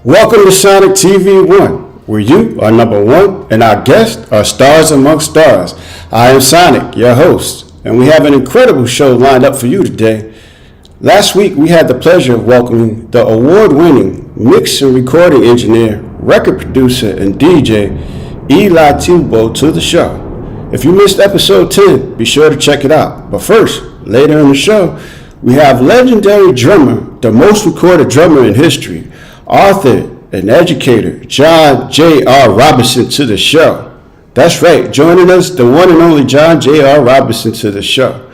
Welcome to Sonix TV1, where you are number one and our guests are stars amongst stars. I am Sonix, your host, and we have an incredible show lined up for you today. Last week, we had the pleasure of welcoming the award-winning mix and recording engineer, record producer, and DJ, Eli Tubo, to the show. If you missed episode 10, be sure to check it out. But first, later in the show, we have legendary drummer, the most recorded drummer in history, author and educator, John J.R. Robinson, to the show. That's right, joining us, the one and only John J.R. Robinson, to the show.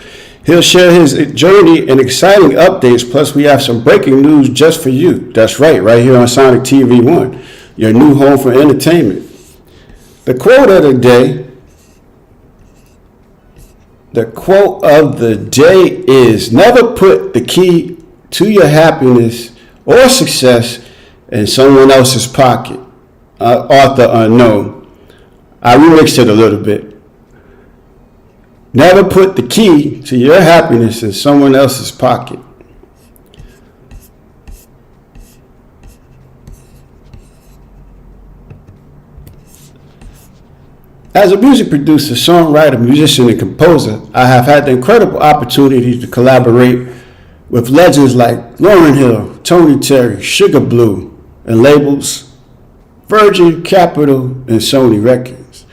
He'll share his journey and exciting updates, plus we have some breaking news just for you. That's right here on Sonix TV1, your new home for entertainment. The quote of the day is, never put the key to your happiness or success in someone else's pocket. Author unknown. I remixed it a little bit. Never put the key to your happiness in someone else's pocket. As a music producer, songwriter, musician, and composer, I have had the incredible opportunity to collaborate with legends like Lauryn Hill, Tony Terry, Sugar Blue, and labels Virgin, Capitol, and Sony Records.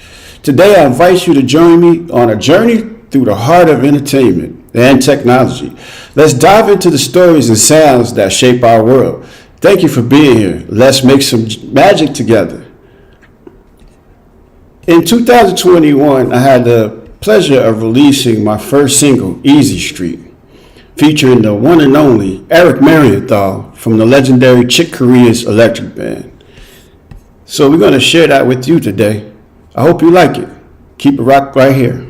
Today, I invite you to join me on a journey through the heart of entertainment and technology. Let's dive into the stories and sounds that shape our world. Thank you for being here. Let's make some magic together. In 2021, I had the pleasure of releasing my first single, Easy Street, featuring the one and only Eric Marienthal from the legendary Chick Corea's Electric Band. So we're going to share that with you today. I hope you like it. Keep it rock right here.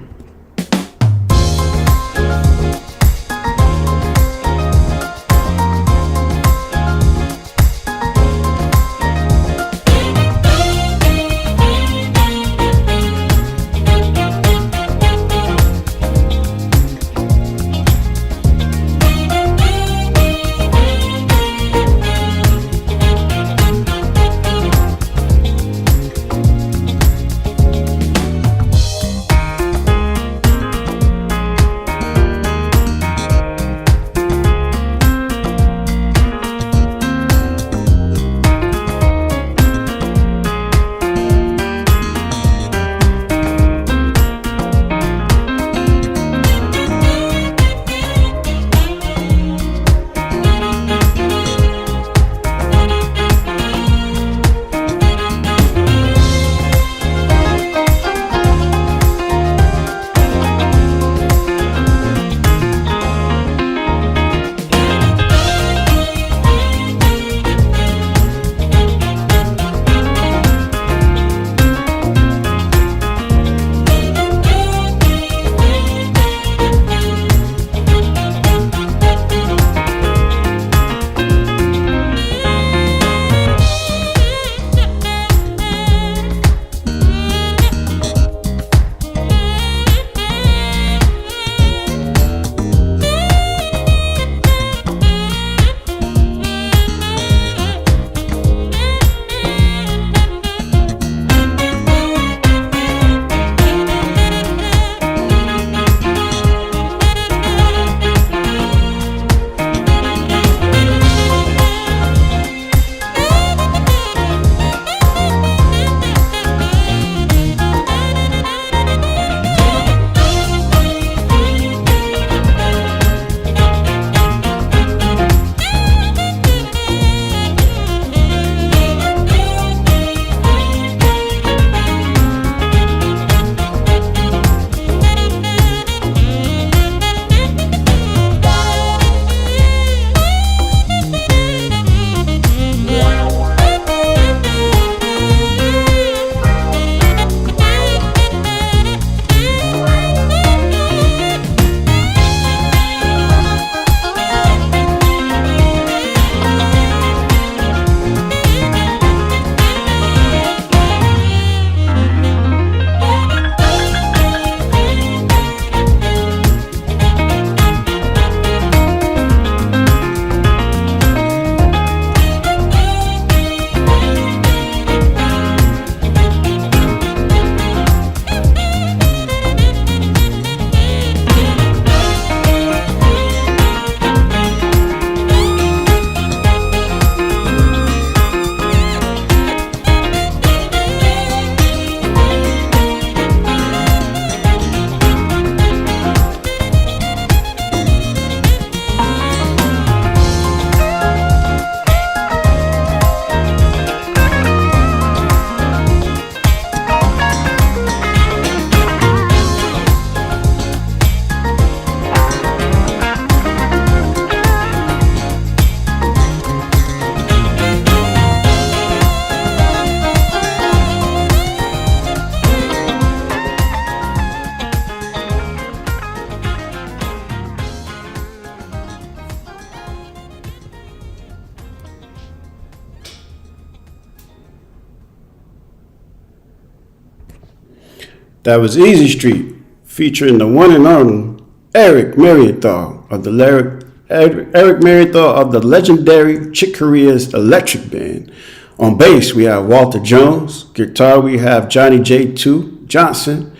That was Easy Street, featuring the one and only Eric Marienthal of the legendary Chick Corea's Electric Band. On bass, we have Walter Jones. Guitar, we have Johnny J2 Johnson.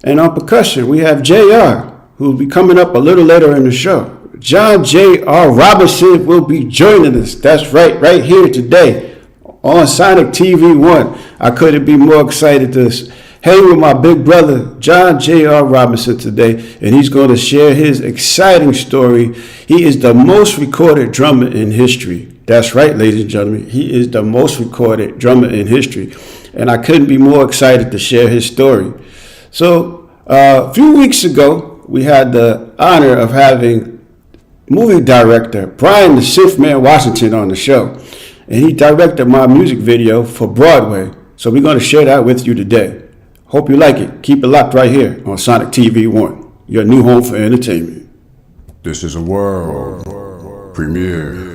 And on percussion, we have JR, who will be coming up a little later in the show. John J.R. Robinson will be joining us. That's right here today on Sonix TV1. I couldn't be more excited to hang with my big brother, John J.R. Robinson, today, and he's going to share his exciting story. He is the most recorded drummer in history. That's right, ladies and gentlemen. He is the most recorded drummer in history, and I couldn't be more excited to share his story. So, a few weeks ago, we had the honor of having movie director Brian the Synth Man Washington on the show, and he directed my music video for Broadway. So we're going to share that with you today. Hope you like it. Keep it locked right here on Sonix TV1, your new home for entertainment. This is a world premiere.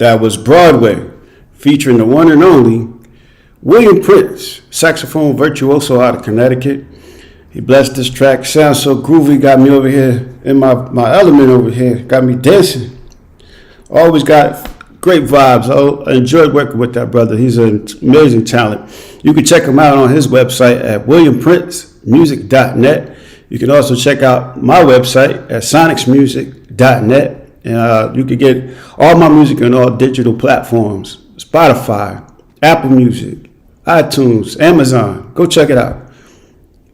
that was Broadway, featuring the one and only William Prince, saxophone virtuoso out of Connecticut. He blessed this track. Sounds so groovy, got me over here in my element over here, got me dancing. Always got great vibes. I enjoyed working with that brother. He's an amazing talent. You can check him out on his website at williamprincemusic.net. You can also check out my website at sonicsmusic.net. And you can get all my music on all digital platforms: Spotify, Apple Music, iTunes, Amazon. Go check it out.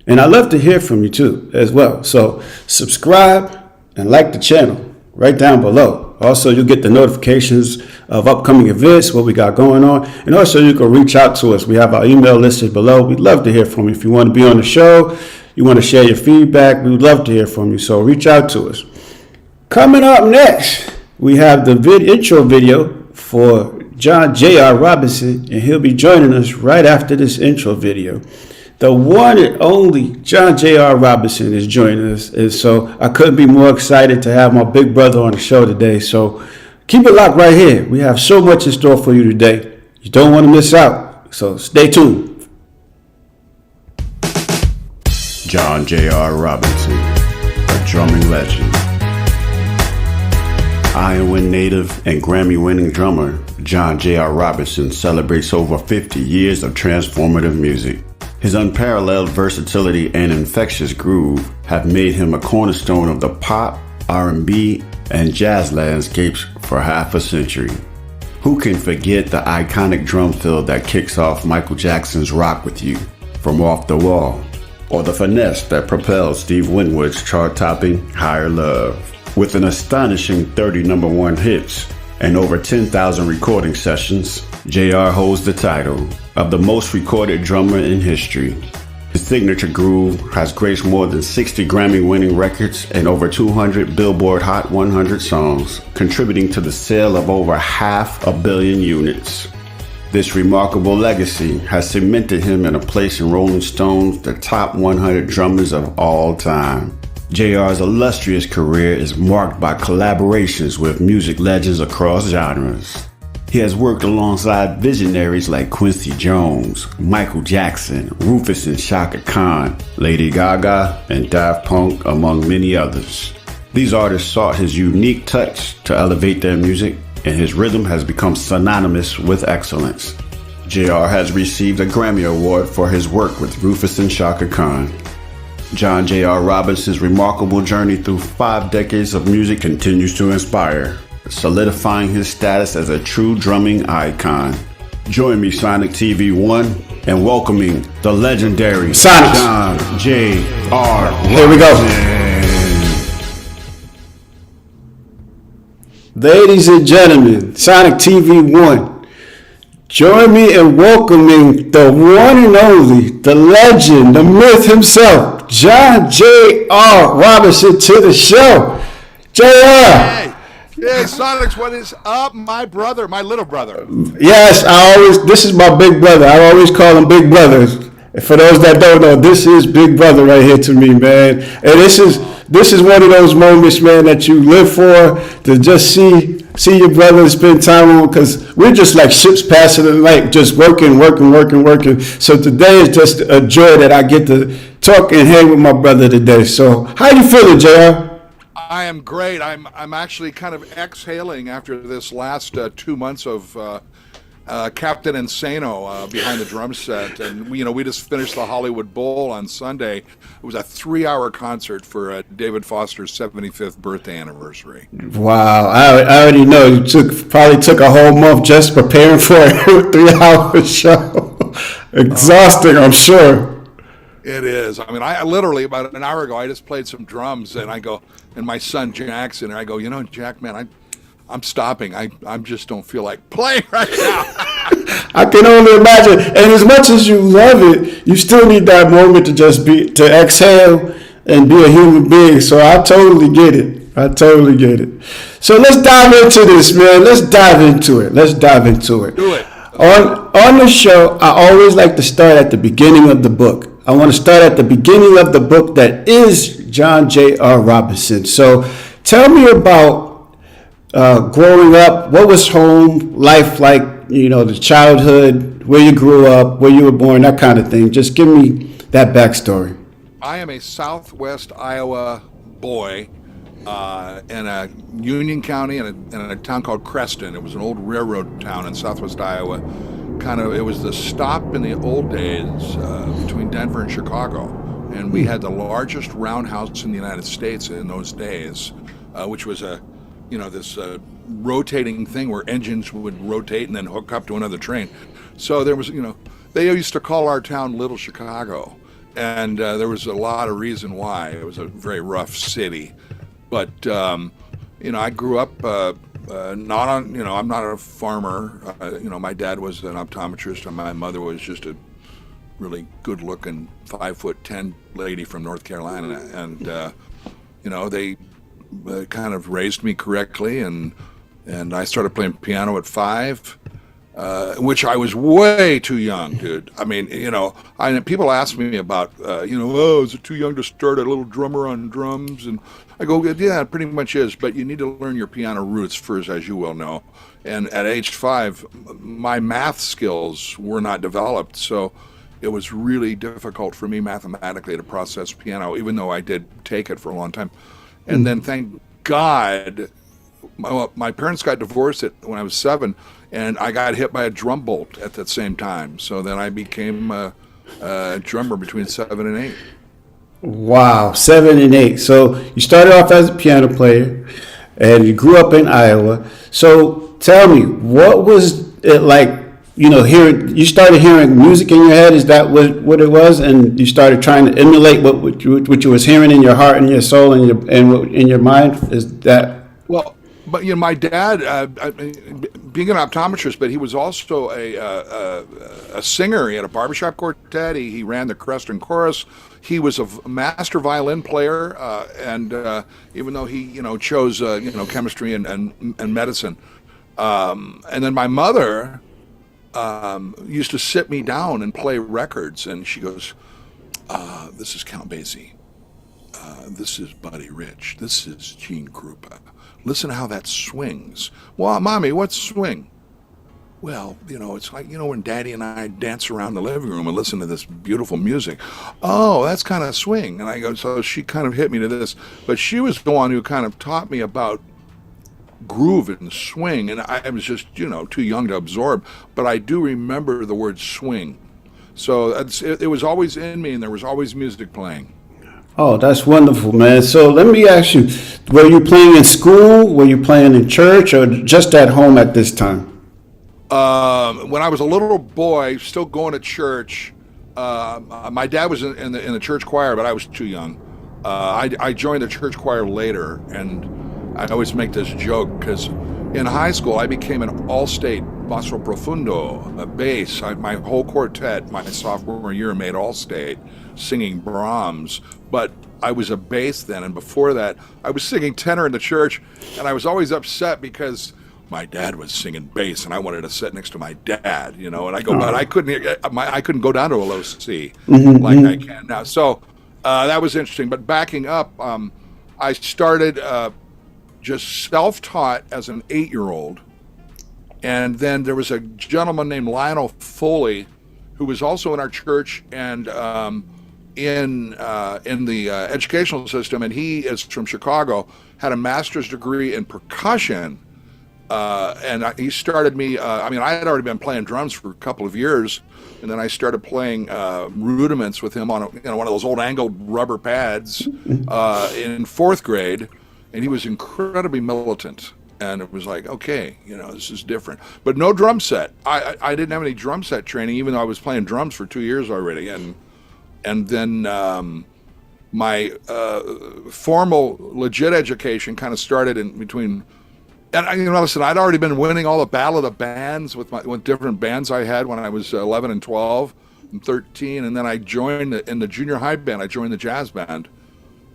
And I'd love to hear from you too as well. So subscribe and like the channel right down below. Also, you'll get the notifications of upcoming events, what we got going on. And also, you can reach out to us. We have our email listed below. We'd love to hear from you. If you want to be on the show, you want to share your feedback, we would love to hear from you. So reach out to us. Coming up next, we have the intro video for John J.R. Robinson, and he'll be joining us right after this intro video. The one and only John J.R. Robinson is joining us, and so I couldn't be more excited to have my big brother on the show today. So keep it locked right here. We have so much in store for you today. You don't want to miss out, so stay tuned. John J.R. Robinson, a drumming legend. Iowan native and Grammy-winning drummer John J.R. Robinson celebrates over 50 years of transformative music. His unparalleled versatility and infectious groove have made him a cornerstone of the pop, R&B, and jazz landscapes for half a century. Who can forget the iconic drum fill that kicks off Michael Jackson's Rock With You from Off the Wall, or the finesse that propelled Steve Winwood's chart-topping Higher Love. With an astonishing 30 number one hits and over 10,000 recording sessions, JR holds the title of the most recorded drummer in history. His signature groove has graced more than 60 Grammy-winning records and over 200 Billboard Hot 100 songs, contributing to the sale of over 500 million units. This remarkable legacy has cemented him in a place in Rolling Stone's the top 100 drummers of all time. JR's illustrious career is marked by collaborations with music legends across genres. He has worked alongside visionaries like Quincy Jones, Michael Jackson, Rufus and Shaka Khan, Lady Gaga, and Daft Punk, among many others. These artists sought his unique touch to elevate their music, and his rhythm has become synonymous with excellence. JR has received a Grammy Award for his work with Rufus and Shaka Khan. John J.R. Robinson's remarkable journey through 5 decades of music continues to inspire, solidifying his status as a true drumming icon. Join me, Sonix TV1, and welcoming the legendary Sonix. John J.R. Here we go. Ladies and gentlemen, Sonix TV1, join me in welcoming the one and only, the legend, the myth himself, John J.R. Robinson, to the show. J.R. Hey, Sonix, what is up, my brother, my little brother? Yes, this is my big brother. I always call him Big Brother. And for those that don't know, this is Big Brother right here to me, man. And this is one of those moments, man, that you live for, to just see your brother and spend time with, because we're just like ships passing the night, just working. So today is just a joy that I get to talk and hang with my brother today. So how you feeling, JR? I am great. I'm actually kind of exhaling after this last 2 months of Captain Insano behind the drum set, and we just finished the Hollywood Bowl on Sunday. It was a 3-hour concert for David Foster's 75th birthday anniversary. Wow, I already know you probably took a whole month just preparing for a 3-hour show. Exhausting, I'm sure. It is. I mean, I literally about an hour ago I just played some drums, and my son Jackson, and I go, Jack, man, I'm stopping. I just don't feel like playing right now. I can only imagine. And as much as you love it, you still need that moment to to exhale and be a human being. So I totally get it. So let's dive into this, man. Let's dive into it. Do it. On the show, I always like to start at the beginning of the book. I want to start at the beginning of the book that is John J.R. Robinson. So tell me about Growing up, what was home life like? You know, the childhood, where you grew up, where you were born, that kind of thing. Just give me that backstory. I am a Southwest Iowa boy in a Union County in a town called Creston. It was an old railroad town in Southwest Iowa. It was the stop in the old days between Denver and Chicago, and we had the largest roundhouse in the United States in those days, which was this rotating thing where engines would rotate and then hook up to another train. So there was, they used to call our town Little Chicago, and there was a lot of reason why. It was a very rough city, but I grew up not on. I'm not a farmer. My dad was an optometrist, and my mother was just a really good-looking 5'10" lady from North Carolina, and they kind of raised me correctly, and I started playing piano at 5, which I was way too young, dude. I mean, people ask me about, is it too young to start a little drummer on drums? And I go, yeah, it pretty much is, but you need to learn your piano roots first, as you well know. And at age 5, my math skills were not developed, so it was really difficult for me mathematically to process piano, even though I did take it for a long time. And then, thank God, my parents got divorced when I was 7, and I got hit by a drum bolt at that same time. So then I became a drummer between 7 and 8. Wow, 7 and 8. So you started off as a piano player, and you grew up in Iowa. So tell me, what was it like? You started hearing music in your head. Is that what it was? And you started trying to emulate what you was hearing in your heart and your soul and in your mind. Is that? Well, but my dad, being an optometrist, but he was also a singer. He had a barbershop quartet. He ran the Creston Chorus. He was a master violin player, and even though he chose chemistry and medicine, and then my mother used to sit me down and play records, and she goes, this is Count Basie, this is Buddy Rich, this is Gene Krupa, listen to how that swings. Well, Mommy, what's swing? Well, it's like, when Daddy and I dance around the living room and listen to this beautiful music. Oh, that's kind of swing. And I go, so she kind of hit me to this, but she was the one who kind of taught me about groove and swing, and I was just too young to absorb, but I do remember the word swing. So it was always in me, and there was always music playing. Oh, that's wonderful, man. So let me ask you, were you playing in school, were you playing in church, or just at home at this time? When I was a little boy, still going to church, my dad was in the church choir, but I was too young. I joined the church choir later, and I always make this joke because in high school I became an all-state basso profundo, a bass. My whole quartet, my sophomore year, made all-state, singing Brahms. But I was a bass then, and before that, I was singing tenor in the church, and I was always upset because my dad was singing bass, and I wanted to sit next to my dad, and I go, but I couldn't go down to a low C like I can now. So that was interesting. But backing up, I started just self-taught as an 8-year-old, and then there was a gentleman named Lionel Foley who was also in our church and in the educational system, and he is from Chicago, had a master's degree in percussion, and he started me. I had already been playing drums for a couple of years, and then I started playing rudiments with him on one of those old angled rubber pads in 4th grade. And he was incredibly militant, and it was like, okay, this is different. But no drum set. I didn't have any drum set training, even though I was playing drums for 2 years already. And then my formal, legit education kind of started in between. And listen, I'd already been winning all the Battle of the Bands with different bands I had when I was 11 and 12 and 13, and then I joined in the junior high band. I joined the jazz band,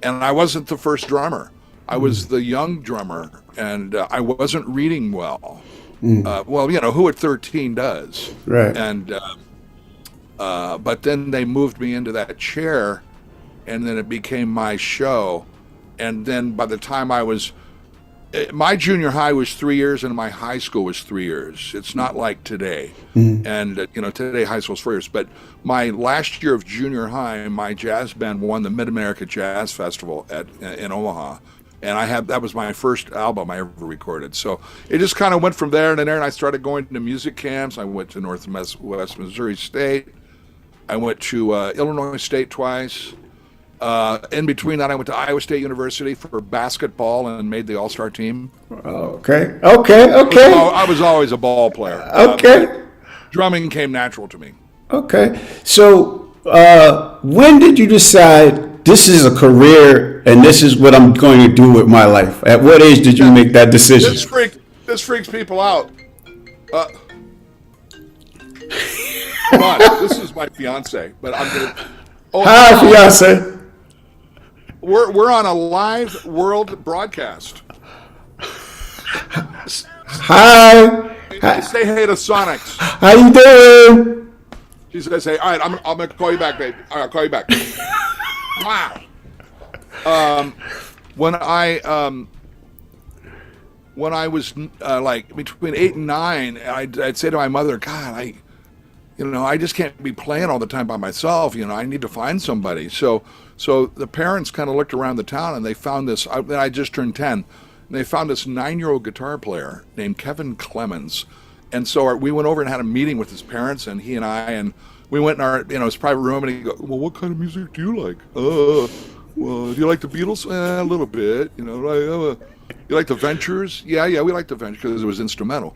and I wasn't the first drummer. I was the young drummer, and I wasn't reading well. Well, who at 13 does? Right. And but then they moved me into that chair, and then it became my show. And then by the time I was My junior high was 3 years, and my high school was 3 years. It's not like today, and today high school is 4 years. But my last year of junior high, my jazz band won the Mid America Jazz Festival in Omaha, and that was my first album I ever recorded. So it just kind of went from there, and I started going to music camps. I went to Northwest Missouri State. I went to Illinois State twice. In between that, I went to Iowa State University for basketball and made the All-Star team. Okay. I was always a ball player. Okay. Drumming came natural to me. Okay. So, when did you decide this is a career and this is what I'm going to do with my life? At what age did you make that decision? This freaks people out. Come on, this is my fiance, but I'm gonna. Hi, fiance. We're on a live world broadcast. Hi. Say hey to Sonix. How you doing? She's gonna say, "All right, I'm gonna call you back, babe. All right, I'll call you back." Wow. When I was like between 8 and 9, I'd say to my mother, "God, I just can't be playing all the time by myself. I need to find somebody." So the parents kind of looked around the town and they found this. I just turned 10, and they found this 9-year-old guitar player named Kevin Clemens. And so we went over and had a meeting with his parents, and he and we went in his private room, and he goes, "Well, what kind of music do you like?" Well, do you like the Beatles? A little bit. You like the Ventures? Yeah, we like the Ventures because it was instrumental.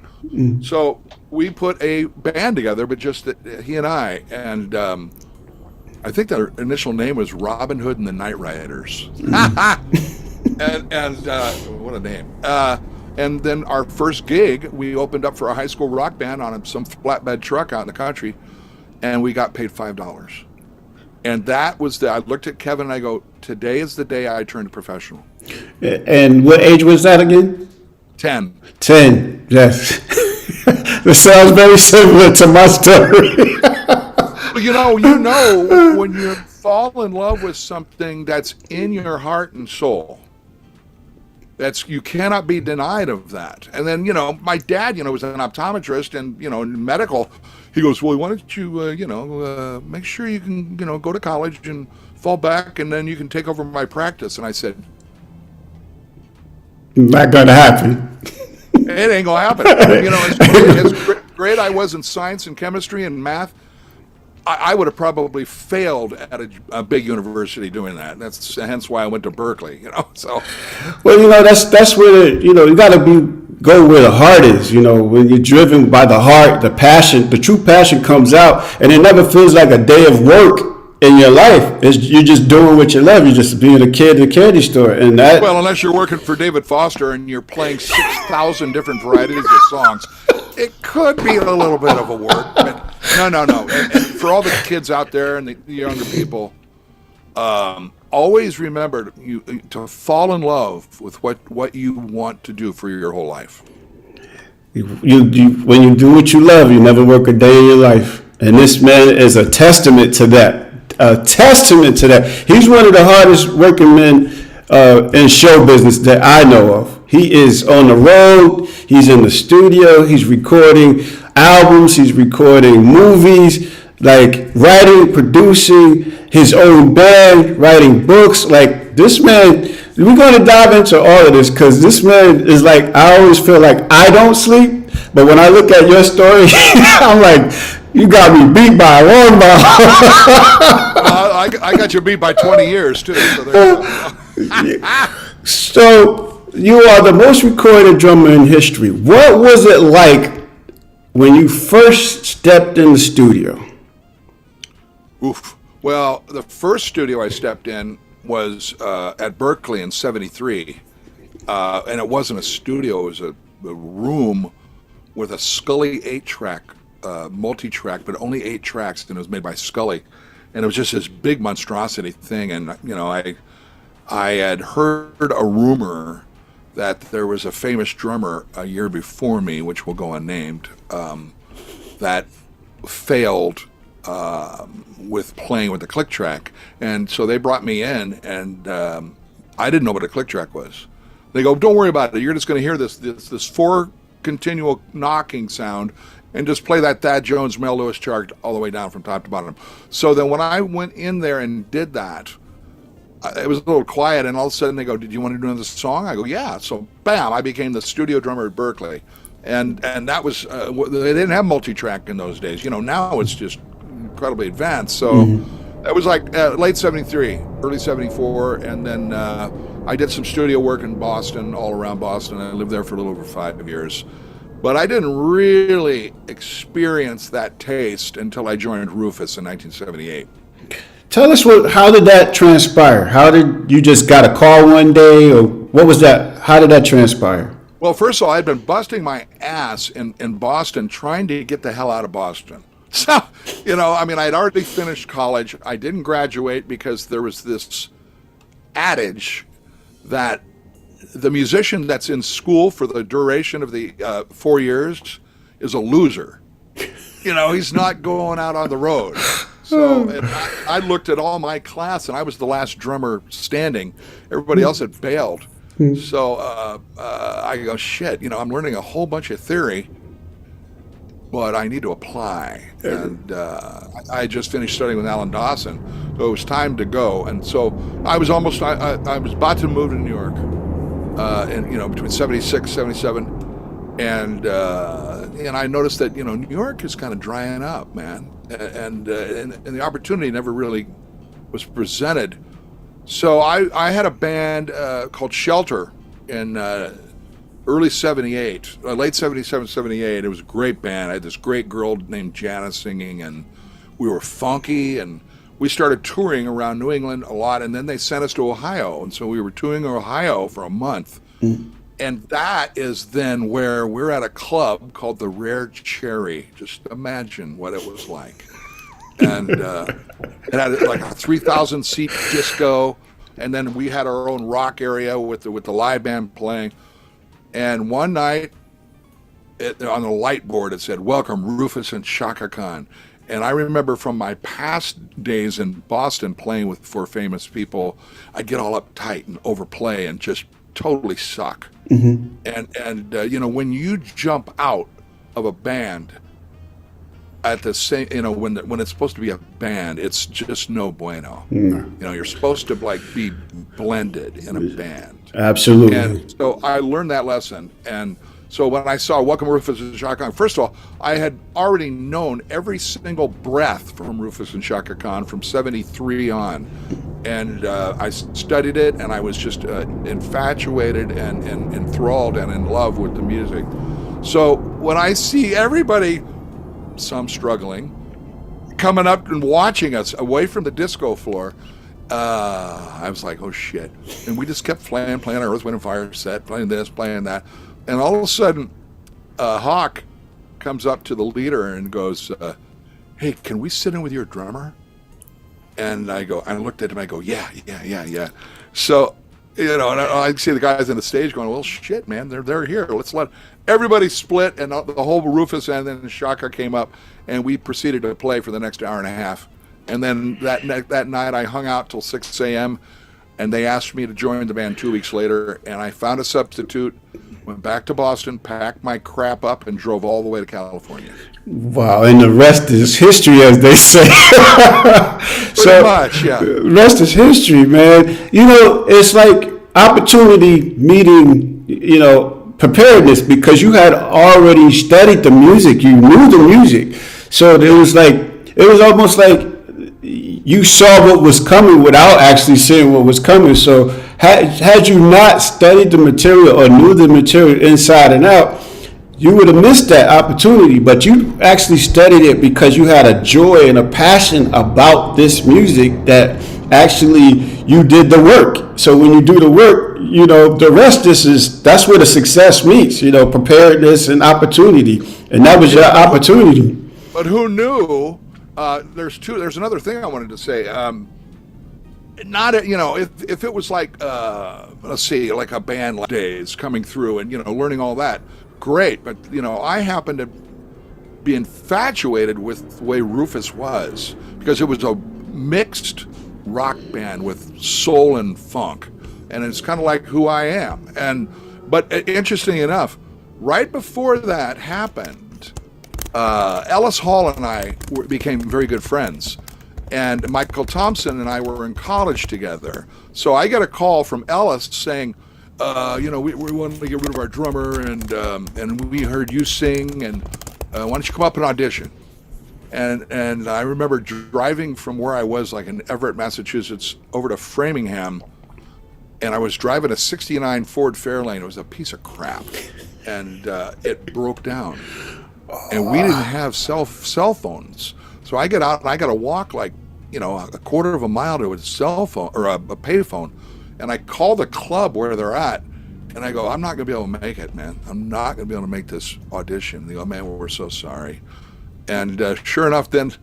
So we put a band together, but just he and I, and I think their initial name was Robin Hood and the Night Riders. and what a name. And then our first gig, we opened up for a high school rock band on some flatbed truck out in the country, and we got paid $5. And that was I looked at Kevin and I go, today is the day I turned professional. And what age was that again? 10. 10, yes. This sounds very similar to my story. When you fall in love with something that's in your heart and soul, you cannot be denied of that. And then, my dad, was an optometrist and, in medical. He goes, "Well, why don't you, make sure you can, go to college and fall back, and then you can take over my practice." And I said, "Not gonna happen." It ain't gonna happen. As great I was in science and chemistry and math, I would have probably failed at a big university doing that. That's hence why I went to Berkeley. So. Well, that's where you got to go where the heart is. When you're driven by the heart, the passion, the true passion comes out, and it never feels like a day of work in your life. You're just doing what you love. You're just being a kid at a candy store, and that. Well, unless you're working for David Foster and you're playing 6,000 different varieties of songs, it could be a little bit of a work. But no. And for all the kids out there and the younger people, always remember to fall in love with what you want to do for your whole life. When you do what you love, you never work a day in your life, and this man is a testament to that. He's one of the hardest working men in show business that I know of. He is on the road. He's in the studio. He's recording albums. He's recording movies, like writing, producing his own band, writing books. Like this man, we're going to dive into all of this because this man is like, I always feel like I don't sleep. But when I look at your story, I'm like, you got me beat by one ball. I got you beat by 20 years, too. So there you go. So you are the most recorded drummer in history. What was it like when you first stepped in the studio? Oof. Well, the first studio I stepped in was at Berkeley in '73. And it wasn't a studio. It was a room with a Scully 8-track, multi-track, but only 8 tracks, and it was made by Scully. And it was just this big monstrosity thing. And, I had heard a rumor that there was a famous drummer a year before me, which will go unnamed, that failed with playing with the click track. And so they brought me in, and I didn't know what a click track was. They go, don't worry about it. You're just going to hear this 4 continual knocking sound, and just play that Thad Jones, Mel Lewis chart all the way down from top to bottom. So then when I went in there and did that, it was a little quiet, and all of a sudden they go, did you want to do another song? I go, yeah. So bam, I became the studio drummer at Berkeley. And that was, they didn't have multi-track in those days. Now it's just incredibly advanced. So that was like late 73, early 74. And then I did some studio work in Boston, all around Boston. I lived there for a little over 5 years. But I didn't really experience that taste until I joined Rufus in 1978. Tell us how did that transpire? How did you just got a call one day, or what was that? How did that transpire? Well, first of all, I'd been busting my ass in Boston trying to get the hell out of Boston. So, I'd already finished college. I didn't graduate because there was this adage that the musician that's in school for the duration of the 4 years is a loser. He's not going out on the road. So I looked at all my class, and I was the last drummer standing. Everybody else had bailed. So I go, shit, I'm learning a whole bunch of theory, but I need to apply. And I just finished studying with Alan Dawson, so it was time to go. And so I was I was about to move to New York, between 76, 77. And I noticed that, New York is kind of drying up, man. And the opportunity never really was presented. So I had a band called Shelter in early 78, late 77, 78. It was a great band. I had this great girl named Janice singing, and we were funky, and we started touring around New England a lot, and then they sent us to Ohio. And so we were touring Ohio for a month. And that is then where we're at a club called the Rare Cherry. Just imagine what it was like. And it had like a 3,000 seat disco, and then we had our own rock area with the live band playing. And one night, on the light board it said, "Welcome Rufus and Chaka Khan." And I remember from my past days in Boston playing for famous people, I'd get all uptight and overplay and just totally suck. And when you jump out of a band at the same, when it's supposed to be a band, it's just no bueno. You're supposed to be blended in a band. Absolutely. And so I learned that lesson. And so when I saw Welcome Rufus and Chaka Khan, first of all, I had already known every single breath from Rufus and Chaka Khan from 73 on. And I studied it, and I was just infatuated and enthralled and in love with the music. So when I see everybody, some struggling, coming up and watching us away from the disco floor, I was like, oh shit. And we just kept playing our Earth, Wind and Fire set, playing this, playing that. And all of a sudden, Hawk comes up to the leader and goes, hey, can we sit in with your drummer? And I looked at him, I go, yeah. So, and I see the guys on the stage going, well, shit, man, they're here. Let's let everybody split, and the whole Rufus and then Chaka came up, and we proceeded to play for the next hour and a half. And then that night I hung out till 6 a.m., and they asked me to join the band 2 weeks later, and I found a substitute, went back to Boston, packed my crap up, and drove all the way to California. Wow, and the rest is history, as they say. Pretty much, yeah. The rest is history, man. It's like opportunity meeting, preparedness, because you had already studied the music. You knew the music. So it was almost like you saw what was coming without actually seeing what was coming. So had you not studied the material or knew the material inside and out, you would have missed that opportunity. But you actually studied it because you had a joy and a passion about this music that actually you did the work. So when you do the work, the rest that's where the success meets, preparedness and opportunity. And that was your opportunity. But who knew? There's another thing I wanted to say. If it was like, let's see, like a band like days coming through and, learning all that, great. But, I happen to be infatuated with the way Rufus was, because it was a mixed rock band with soul and funk. and it's kind of like who I am. But interesting enough, right before that happened, Ellis Hall and I became very good friends, and Michael Thompson and I were in college together. So I get a call from Ellis saying, we want to get rid of our drummer, and we heard you sing, and why don't you come up and audition? And I remember driving from where I was, like in Everett, Massachusetts, over to Framingham, and I was driving a '69 Ford Fairlane. It was a piece of crap, and it broke down, and we didn't have cell phones. So I get out and I got to walk like, a quarter of a mile to a cell phone or a payphone, and I call the club where they're at, and I go, I'm not going to be able to make it, man. I'm not going to be able to make this audition. They go, man, we're so sorry. And sure enough, then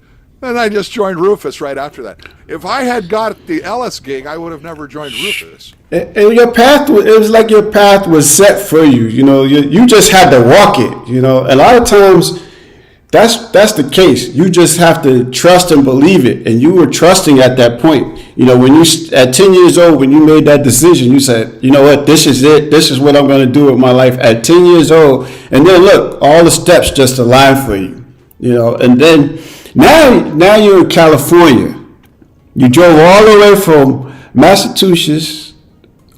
I just joined Rufus right after that. If I had got the Ellis gig, I would have never joined Rufus. And your path, it was like your path was set for you. You just had to walk it. A lot of times that's the case. You just have to trust and believe it. And you were trusting at that point. When you at 10 years old, when you made that decision, you said, you know what, this is it. This is what I'm going to do with my life at 10 years old. And then look, all the steps just aligned for you. And then now you're in California. You drove all the way from Massachusetts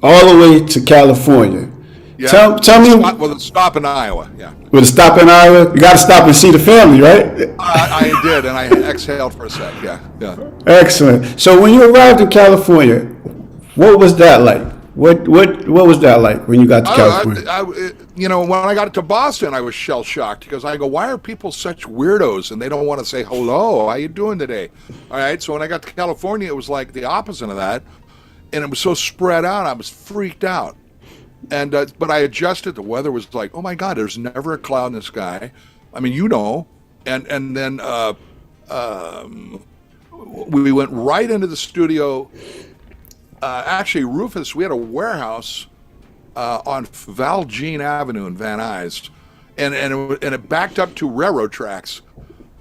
all the way to California. Yeah. Tell me. With a stop in Iowa, yeah. With a stop in Iowa? You got to stop and see the family, right? I did, and I exhaled for a sec, yeah. Excellent. So when you arrived in California, what was that like? What was that like when you got to California? When I got to Boston, I was shell-shocked because I go, why are people such weirdos and they don't want to say hello? How you doing today? All right, so when I got to California, it was like the opposite of that, and it was so spread out, I was freaked out. And but I adjusted. The weather was like, oh my God, there's never a cloud in the sky. I mean, and then we went right into the studio. Actually, Rufus, we had a warehouse on Valjean Avenue in Van Nuys, and it backed up to railroad tracks,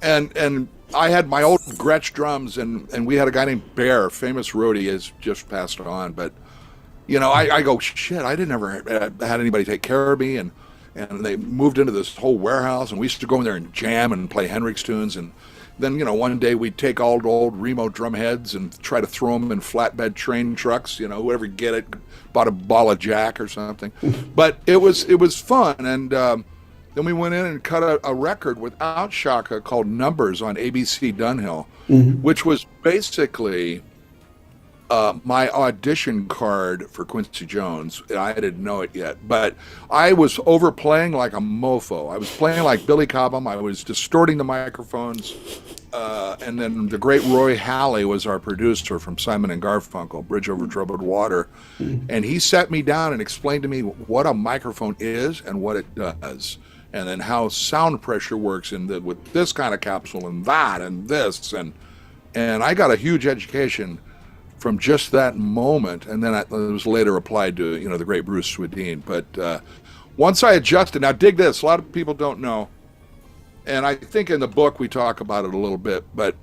and I had my old Gretsch drums, and we had a guy named Bear, famous roadie, has just passed on, but I go, shit, I didn't ever had anybody take care of me, and they moved into this whole warehouse, and we used to go in there and jam and play Hendrix tunes, and then, one day we'd take all the old Remo drum heads and try to throw them in flatbed train trucks, whoever get it, bought a ball of Jack or something. But it was fun. And then we went in and cut a record without Shaka called Numbers on ABC Dunhill, which was basically my audition card for Quincy Jones. I didn't know it yet, but I was overplaying like a mofo. I was playing like Billy Cobham. I was distorting the microphones. And then the great Roy Halley was our producer from Simon and Garfunkel, Bridge Over Troubled Water. And he sat me down and explained to me what a microphone is and what it does. And then how sound pressure works with this kind of capsule and that and this. And I got a huge education from just that moment, and then it was later applied to the great Bruce Swedien. But once I adjusted, now dig this, a lot of people don't know, and I think in the book we talk about it a little bit, but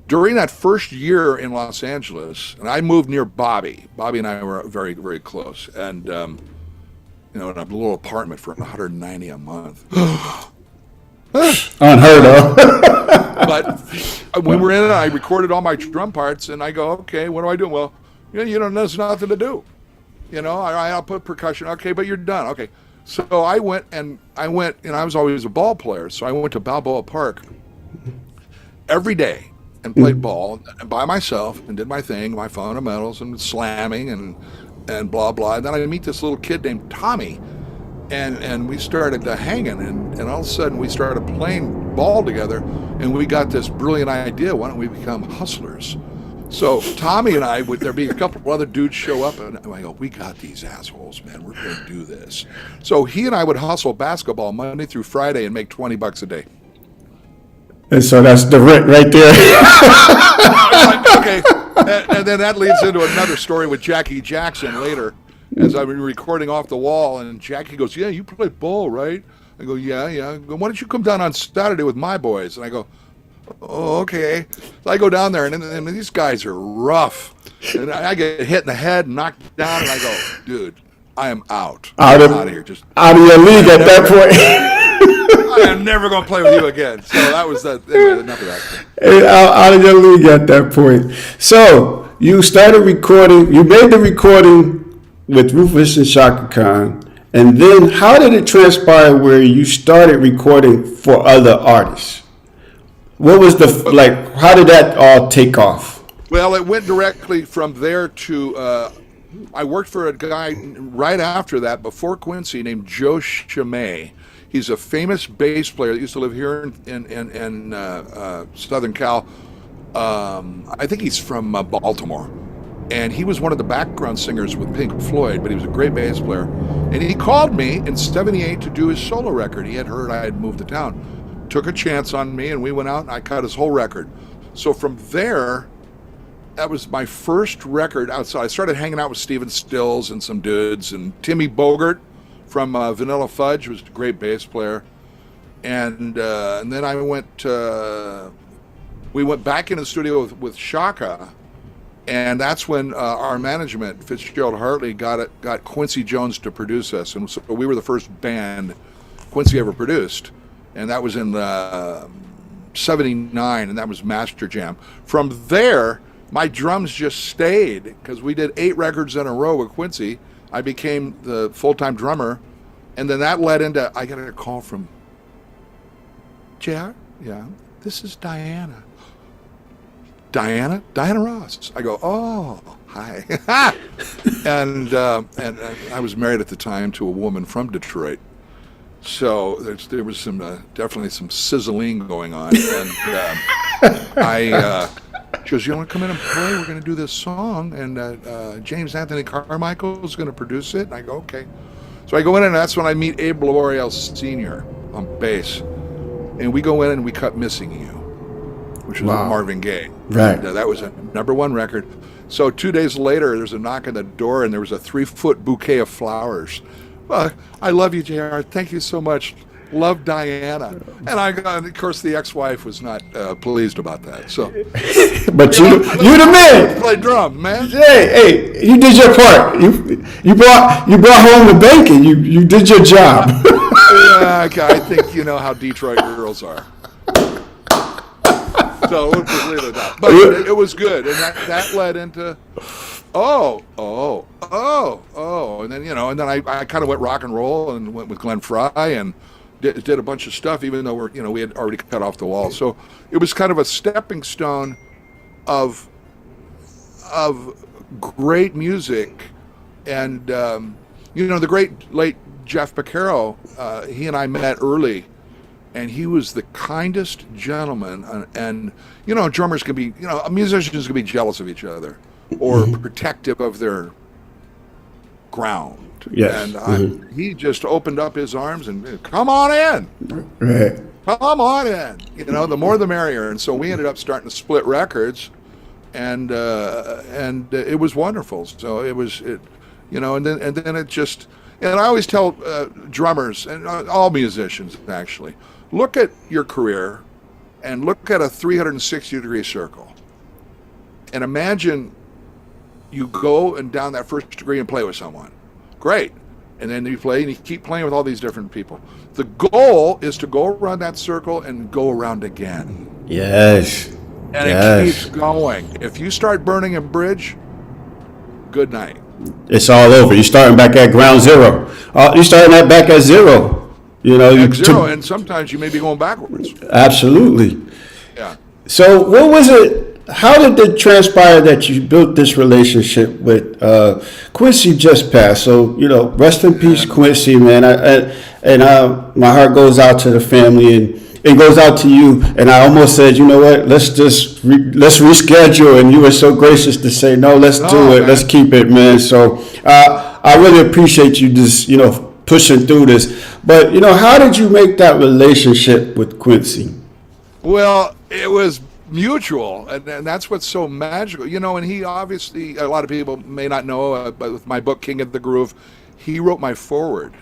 during that first year in Los Angeles, and I moved near Bobby and I were very, very close, and in a little apartment for $190 a month. Unheard of. But when we're in it, I recorded all my drum parts, and I go, okay, what do I do? Well, there's nothing to do. I'll put percussion. Okay, but you're done. Okay. So I went, and I was always a ball player, so I went to Balboa Park every day and played ball by myself and did my thing, my fundamentals and slamming and blah, blah. And then I meet this little kid named Tommy, and we started hanging, and all of a sudden we started playing ball together, and we got this brilliant idea, why don't we become hustlers? So Tommy and I, there'd be a couple of other dudes show up, and I go, we got these assholes, man, we're going to do this. So he and I would hustle basketball Monday through Friday and make $20 a day. And so that's the rent right there. Okay, and then that leads into another story with Jackie Jackson later, as I've been recording Off the Wall, and Jackie goes, yeah, you play ball, right? I go, yeah. I go, why don't you come down on Saturday with my boys? And I go, oh, okay. So I go down there, and these guys are rough. And I get hit in the head and knocked down, and I go, dude, I am out. Out I'm of out of here. Just out of your league at that point. I am never going to play with you again. So that was that. Anyway, enough of that. Hey, out of your league at that point. So you started recording. You made the recording with Rufus and Shaka Khan, and then how did it transpire where you started recording for other artists? What was the like? How did that all take off? Well, it went directly from there to. I worked for a guy right after that, before Quincy, named Joe Chimay. He's a famous bass player that used to live here in Southern Cal. I think he's from Baltimore. And he was one of the background singers with Pink Floyd, but he was a great bass player. And he called me in '78 to do his solo record. He had heard I had moved to town. Took a chance on me, and we went out and I cut his whole record. So from there, that was my first record outside. I started hanging out with Stephen Stills and some dudes, and Timmy Bogert from Vanilla Fudge was a great bass player. And then I went, we went back into the studio with Shaka, and that's when our management, Fitzgerald Hartley, got Quincy Jones to produce us. And so we were the first band Quincy ever produced. And that was in '79, and that was Master Jam. From there, my drums just stayed, because we did 8 records in a row with Quincy. I became the full-time drummer, and then that led into, I got a call from, JR, yeah, this is Diana. Diana Ross. I go, oh, hi. and I was married at the time to a woman from Detroit. So there was some definitely some sizzling going on, and she goes, "You want to come in and play? We're going to do this song, and James Anthony Carmichael is going to produce it." And I go, "Okay." So I go in, and that's when I meet Abe L'Oreal Sr. on bass, and we go in and we cut "Missing You," which was Marvin Gaye. Right. And, that was a #1 record. So 2 days later, there's a knock on the door, and there was a 3-foot bouquet of flowers. I love you, JR. Thank you so much. Love, Diana. And of course, the ex-wife was not pleased about that. So, but you the man. Play drum, man. Hey, you did your part. You brought home the bacon. You did your job. Yeah, I think you know how Detroit girls are. So we'll just leave it at that. But it was good, and that led into. Oh, and then I kind of went rock and roll and went with Glenn Frey and did a bunch of stuff, even though we had already cut off the wall. So it was kind of a stepping stone of great music, and the great late Jeff Beccaro, he and I met early, and he was the kindest gentleman, and drummers can be, musicians can be jealous of each other or protective of their ground. Yes. And he just opened up his arms and come on in. Right. Come on in. The more the merrier. And so we ended up starting to split records, and it was wonderful. So and then it just, and I always tell drummers and all musicians actually, look at your career and look at a 360-degree circle, and imagine you go and down that first degree and play with someone. Great. And then you play and you keep playing with all these different people. The goal is to go around that circle and go around again. Yes. And it keeps going. If you start burning a bridge, good night. It's all over. You're starting back at ground zero. You're starting back at zero. Zero, and sometimes you may be going backwards. Absolutely. Yeah. So what was it? How did it transpire that you built this relationship with Quincy? Just passed, so rest in peace, Quincy, man. My heart goes out to the family, and it goes out to you. And I almost said, you know what? Let's reschedule. And you were so gracious to say, no, let's do it. Man. Let's keep it, man. So I really appreciate you just pushing through this. But how did you make that relationship with Quincy? Well, it was mutual, and that's what's so magical, and he obviously, a lot of people may not know, but with my book King of the Groove, he wrote my foreword,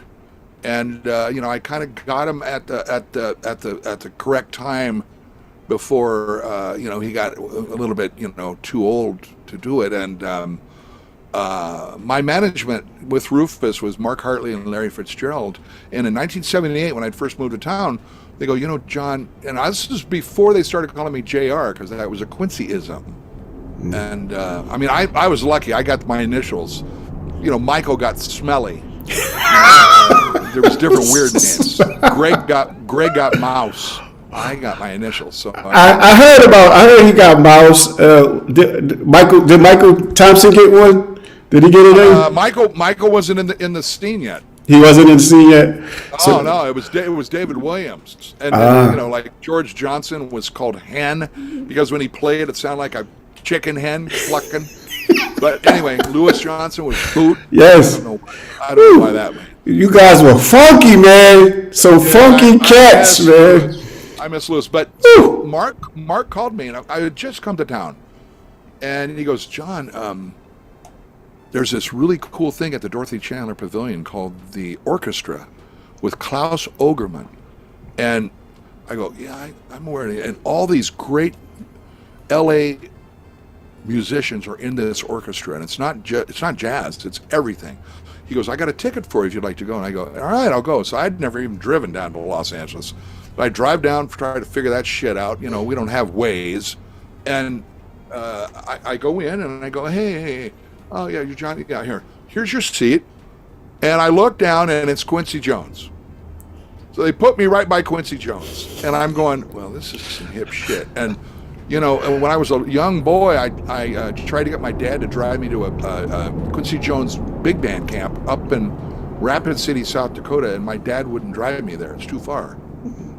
and I kind of got him at the correct time before he got a little bit too old to do it. And my management with Rufus was Mark Hartley and Larry Fitzgerald. And in 1978, when I'd first moved to town, they go, John, and this is before they started calling me JR, because that was a Quincy-ism. And I was lucky. I got my initials. Michael got Smelly. There was different weird names. Greg got Mouse. I got my initials. So I heard he got Mouse. Did Michael Thompson get one? Did he get it in? Michael wasn't in the scene yet. He wasn't in the scene yet. Oh no, it was David Williams, and like George Johnson was called Hen because when he played, it sounded like a chicken hen clucking. But anyway, Louis Johnson was Boot. Yes. I don't know why that. You guys were funky, man. Some funky cats, man. I miss Louis, but Mark called me, and I had just come to town, and he goes, John, there's this really cool thing at the Dorothy Chandler Pavilion called the Orchestra with Klaus Ogerman. And I go, yeah, I'm aware of it. And all these great LA musicians are in this orchestra, and it's not jazz, it's everything. He goes, I got a ticket for you if you'd like to go. And I go, all right, I'll go. So I'd never even driven down to Los Angeles. But I drive down, try to figure that shit out. We don't have Waze. And I go in, and I go, hey. Oh, yeah, you're Johnny. Yeah, here's your seat. And I look down, and it's Quincy Jones. So they put me right by Quincy Jones. And I'm going, well, this is some hip shit. And, when I was a young boy, I tried to get my dad to drive me to a Quincy Jones big band camp up in Rapid City, South Dakota. And my dad wouldn't drive me there. It's too far.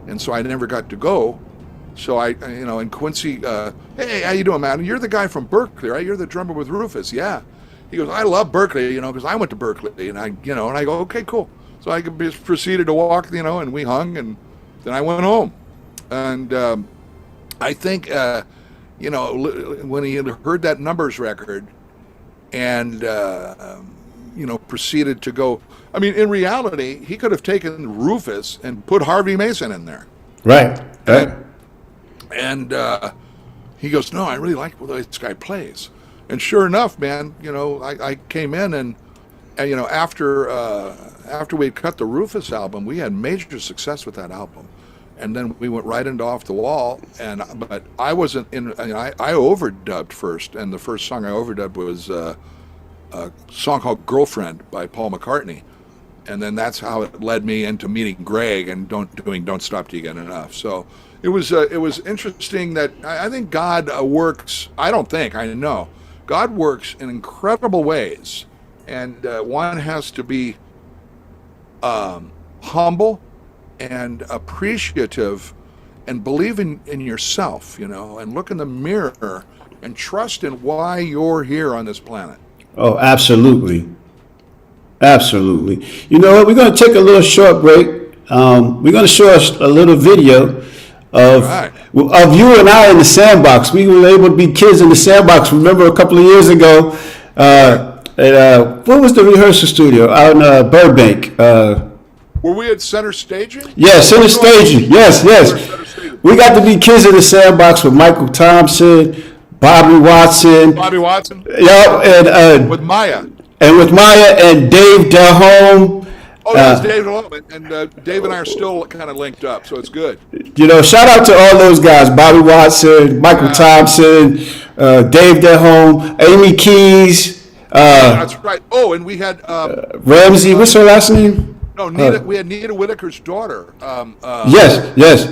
And so I never got to go. So and Quincy, hey, how you doing, man? You're the guy from Berkeley, right? You're the drummer with Rufus. Yeah. He goes, I love Berkeley, because I went to Berkeley, and I go, okay, cool. So I proceeded to walk, and we hung, and then I went home. And I think, when he had heard that Numbers record and, proceeded to go, in reality, he could have taken Rufus and put Harvey Mason in there. Right. And he goes, no, I really like the way this guy plays. And sure enough, man, I came in and after we had cut the Rufus album, we had major success with that album. And then we went right into Off the Wall. But I wasn't in, I overdubbed first. And the first song I overdubbed was a song called Girlfriend by Paul McCartney. And then that's how it led me into meeting Greg and Don't Stop Till You Get Enough. So it was interesting that I think God works. I know God works in incredible ways, and one has to be humble and appreciative and believe in yourself, and look in the mirror and trust in why you're here on this planet. Oh, absolutely. Absolutely. You know what? We're going to take a little short break. We're going to show us a little video of you and I in the sandbox. We were able to be kids in the sandbox. Remember a couple of years ago, what was the rehearsal studio out in Burbank? Were we at Center Staging? Yeah, Center Staging. Yes. We got to be kids in the sandbox with Michael Thompson, Bobby Watson. Yeah, and with Maya. And with Maya and Dave Delhomme. Oh, that's Dave Delhomme. And Dave and I are still kind of linked up, so it's good. Shout out to all those guys. Bobby Watson, Michael Thompson, Dave Delhomme, Amy Keys. That's right. Oh, and we had... Ramsey, what's her last name? No, we had Nita Whitaker's daughter. Yes.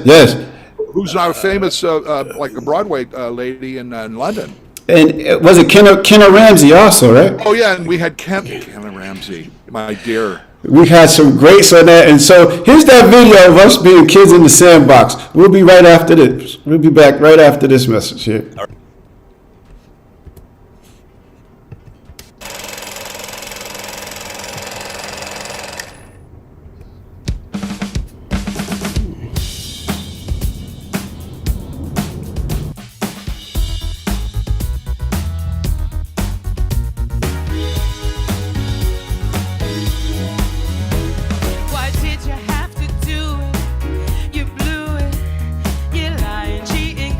Who's now a famous, like a Broadway lady in London. And was it Kenna Ramsey also, right? Oh, yeah, and we had Kenna Ramsey, my dear. We had some greats on that. And so here's that video of us being kids in the sandbox. We'll be right after this. We'll be back right after this message here. All right. Why did you have to do it? You blew it. You're lying, cheating,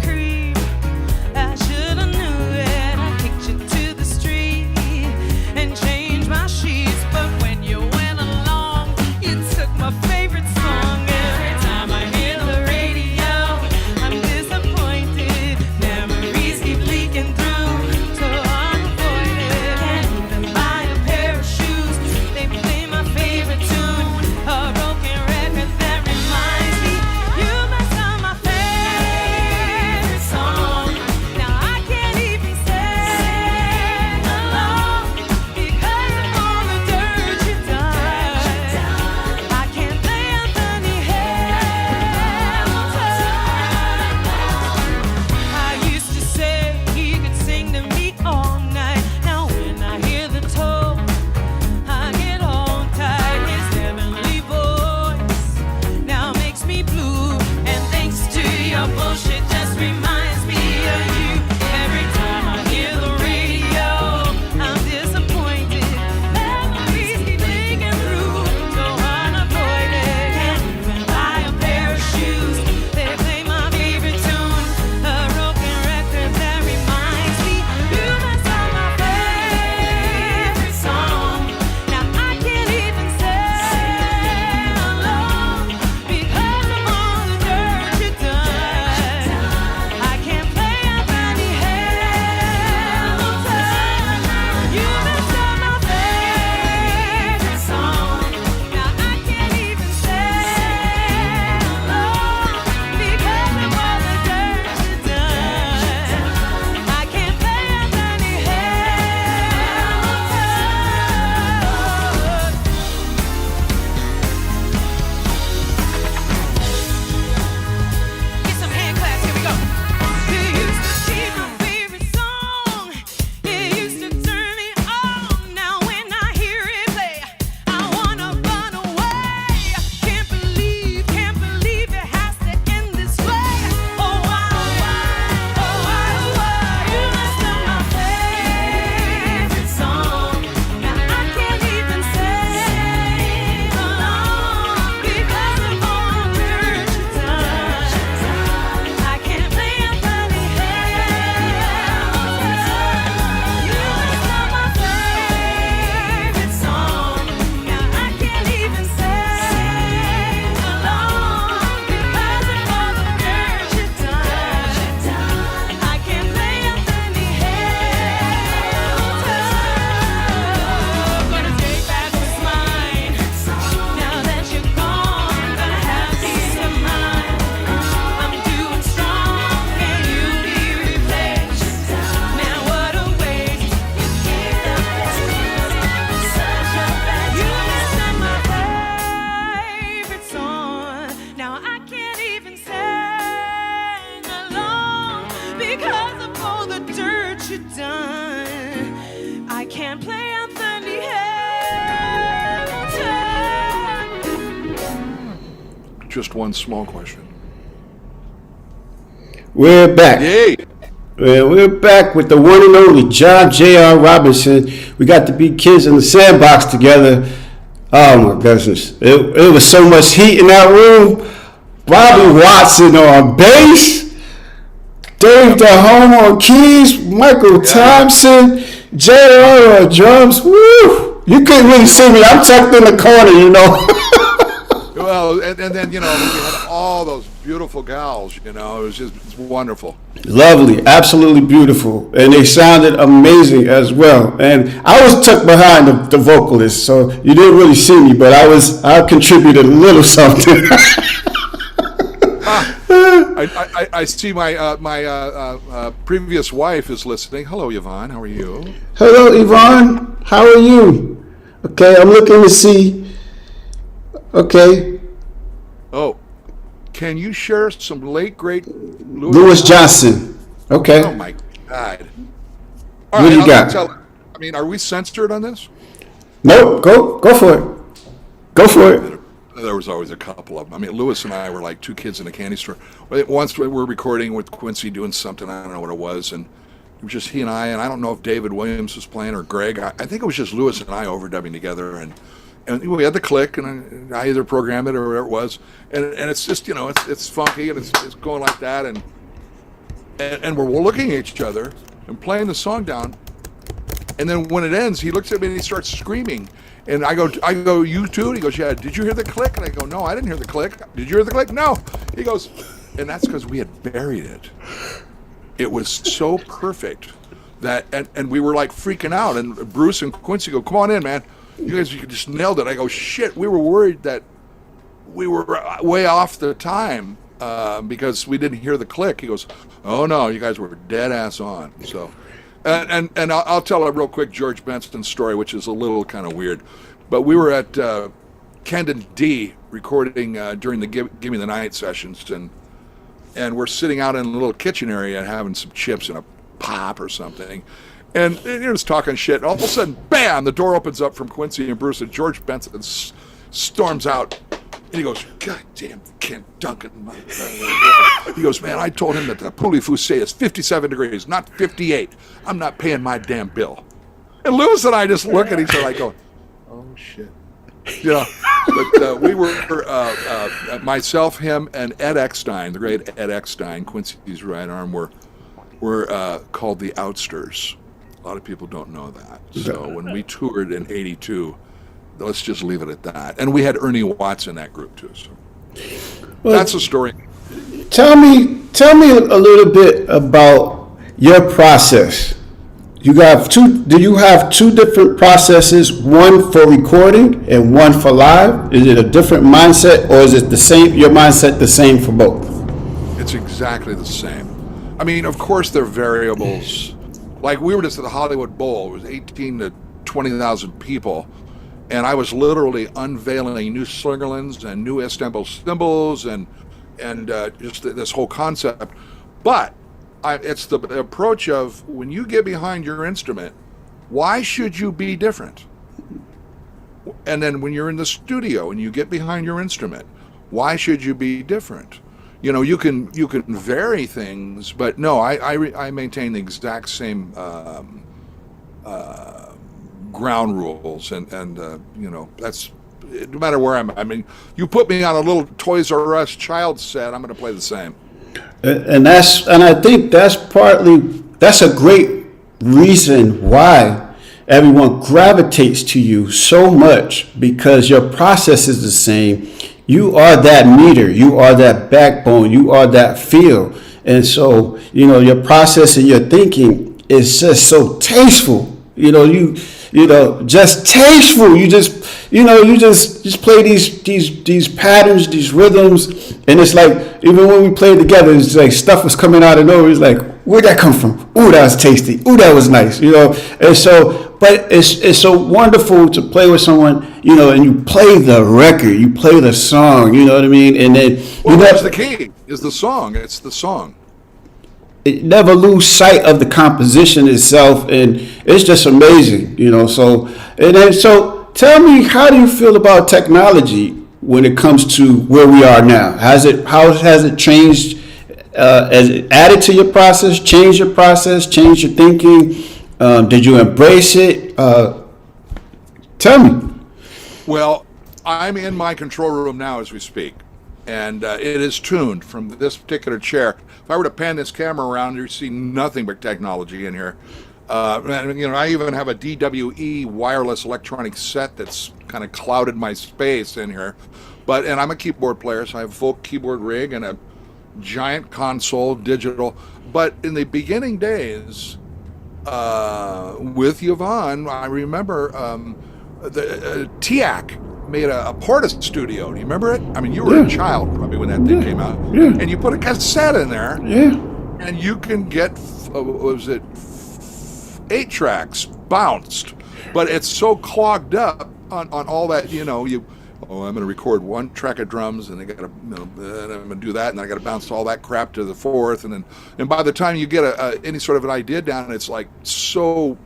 done. I can't play Anthony Hamilton. Just one small question. We're back. Yay! We're back with the one and only John J.R. Robinson. We got to be kids in the sandbox together. Oh my goodness. It was so much heat in that room. Bobby Watson on bass. Dave DeHome on keys. Michael Thompson. J.R. on drums. Woo! You couldn't really see me. I'm tucked in the corner, you know. Well, and then, you know, we had all those beautiful gals, you know. It's wonderful. Lovely, absolutely beautiful, and they sounded amazing as well. And I was tucked behind the vocalist, so you didn't really see me, but I contributed a little something. I see my previous wife is listening. Hello, Yvonne. How are you? Hello, Yvonne. How are you? Okay, I'm looking to see. Okay. Oh, can you share some late great Louis Johnson. Okay. Oh my God. What do you got? I mean, are we censored on this? Nope. Go for it. Go for it. There was always a couple of them. I mean, Louis and I were like two kids in a candy store. Once we were recording with Quincy doing something, I don't know what it was, and it was just he and I don't know if David Williams was playing or Greg. I think it was just Louis and I overdubbing together, and we had the click, and I either programmed it or whatever it was, and it's just, you know, it's funky, and it's going like that, and we're looking at each other and playing the song down, and then when it ends, he looks at me and he starts screaming, and I go, you too? And he goes, yeah. Did you hear the click? And I go, no, I didn't hear the click. Did you hear the click? No. He goes, and that's because we had buried it. It was so perfect that, and we were like freaking out, and Bruce and Quincy go, come on in, man. You guys, you just nailed it. I go, shit, we were worried that we were way off the time because we didn't hear the click. He goes, oh no, you guys were dead ass on. So, and I'll tell a real quick George Benson story, which is a little kind of weird. But we were at Camden D recording during the Give Me the Night sessions, and we're sitting out in a little kitchen area having some chips and a pop or something. And you're just talking shit. And all of a sudden, bam, the door opens up from Quincy and Bruce, and George Benson storms out. And he goes, God damn, Ken Duncan. He goes, man, I told him that the poulet foussé is 57 degrees, not 58. I'm not paying my damn bill. And Louis and I just look at each other like going, oh, shit. You know, but we were, myself, him, and Ed Eckstein, the great Ed Eckstein, Quincy's right arm, were called the Outsters. A lot of people don't know that. So when we toured in '82, let's just leave it at that. And we had Ernie Watts in that group too. So that's the story. Tell me a little bit about your process. Do you have two different processes, one for recording and one for live? Is it a different mindset, or is it the same, your mindset the same for both? It's exactly the same. I mean, of course there are variables. Like we were just at the Hollywood Bowl. It was 18 to 20,000 people. And I was literally unveiling new Slingerlands and new Istanbul cymbals and just this whole concept. But it's the approach of when you get behind your instrument, why should you be different? And then when you're in the studio and you get behind your instrument, why should you be different? You know, you can vary things, but no, I maintain the exact same ground rules, and you know, that's no matter where I'm. I mean, you put me on a little Toys R Us child set, I'm going to play the same. And I think that's a great reason why everyone gravitates to you so much, because your process is the same. You are that meter, you are that backbone, you are that feel. And so, you know, your process and your thinking is just so tasteful. You know, just tasteful. You just play these patterns, these rhythms, and it's like, even when we played together, it's like stuff was coming out of nowhere. It's like, where'd that come from? Ooh, that was tasty. Ooh, that was nice. You know, and so, but it's so wonderful to play with someone, you know, and you play the record, you play the song, you know what I mean? And then that's the key, is the song. It's the song. it never lose sight of the composition itself, and it's just amazing, you know. So and then so tell me, how do you feel about technology when it comes to where we are now? How has it changed? Has it added to your process, changed your process, changed your thinking? Did you embrace it? Tell me. Well, I'm in my control room now as we speak, and it is tuned from this particular chair. If I were to pan this camera around, you'd see nothing but technology in here. And, you know, I even have a DWE wireless electronic set that's kind of clouded my space in here. And I'm a keyboard player, so I have a full keyboard rig and a giant console, digital. But in the beginning days, with Yvonne, I remember the TIAC made a Porta studio. Do you remember it? I mean, you were a child probably when that thing came out. Yeah. And you put a cassette in there. Yeah. And you can get, what was it, 8 tracks bounced. But it's so clogged up on all that, you know, I'm going to record 1 track of drums, and I got to, you know, and I'm going to do that, and I got to bounce all that crap to the 4th, and by the time you get any sort of an idea down, it's like so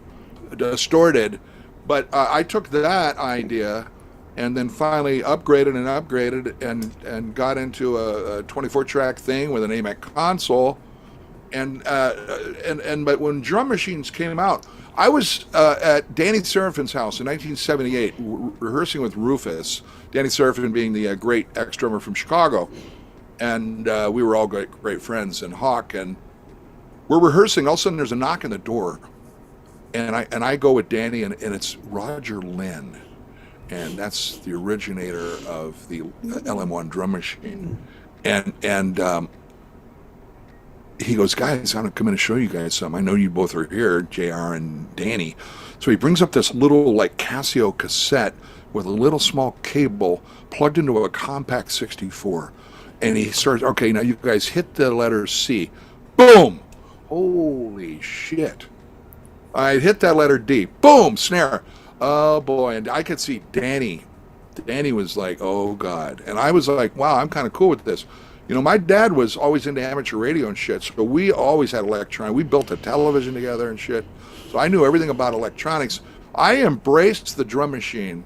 distorted. But I took that idea and then finally upgraded and got into a 24-track thing with an AMEC console, but when drum machines came out, I was at Danny Serafin's house in 1978 rehearsing with Rufus. Danny Serafin being the great ex-drummer from Chicago, and we were all great friends. And Hawk, and we're rehearsing. All of a sudden, there's a knock on the door, and I go with Danny, and it's Roger Lynn. And that's the originator of the LM1 drum machine. And he goes, guys, I'm going to come in and show you guys something. I know you both are here, JR and Danny. So he brings up this little like Casio cassette with a little small cable plugged into a compact 64. And he starts, okay, now you guys hit the letter C. Boom! Holy shit. I hit that letter D. Boom! Snare. Oh boy, and I could see Danny. Danny was like, oh God. And I was like, wow, I'm kind of cool with this. You know, my dad was always into amateur radio and shit, so we always had electronics. We built a television together and shit. So I knew everything about electronics. I embraced the drum machine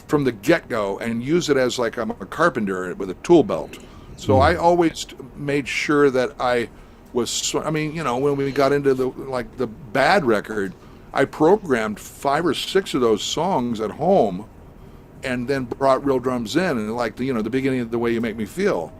from the get-go and used it as like I'm a carpenter with a tool belt. So I always made sure that I was, I mean, you know, when we got into the Bad record, I programmed 5 or 6 of those songs at home, and then brought real drums in. And like the beginning of The Way You Make Me Feel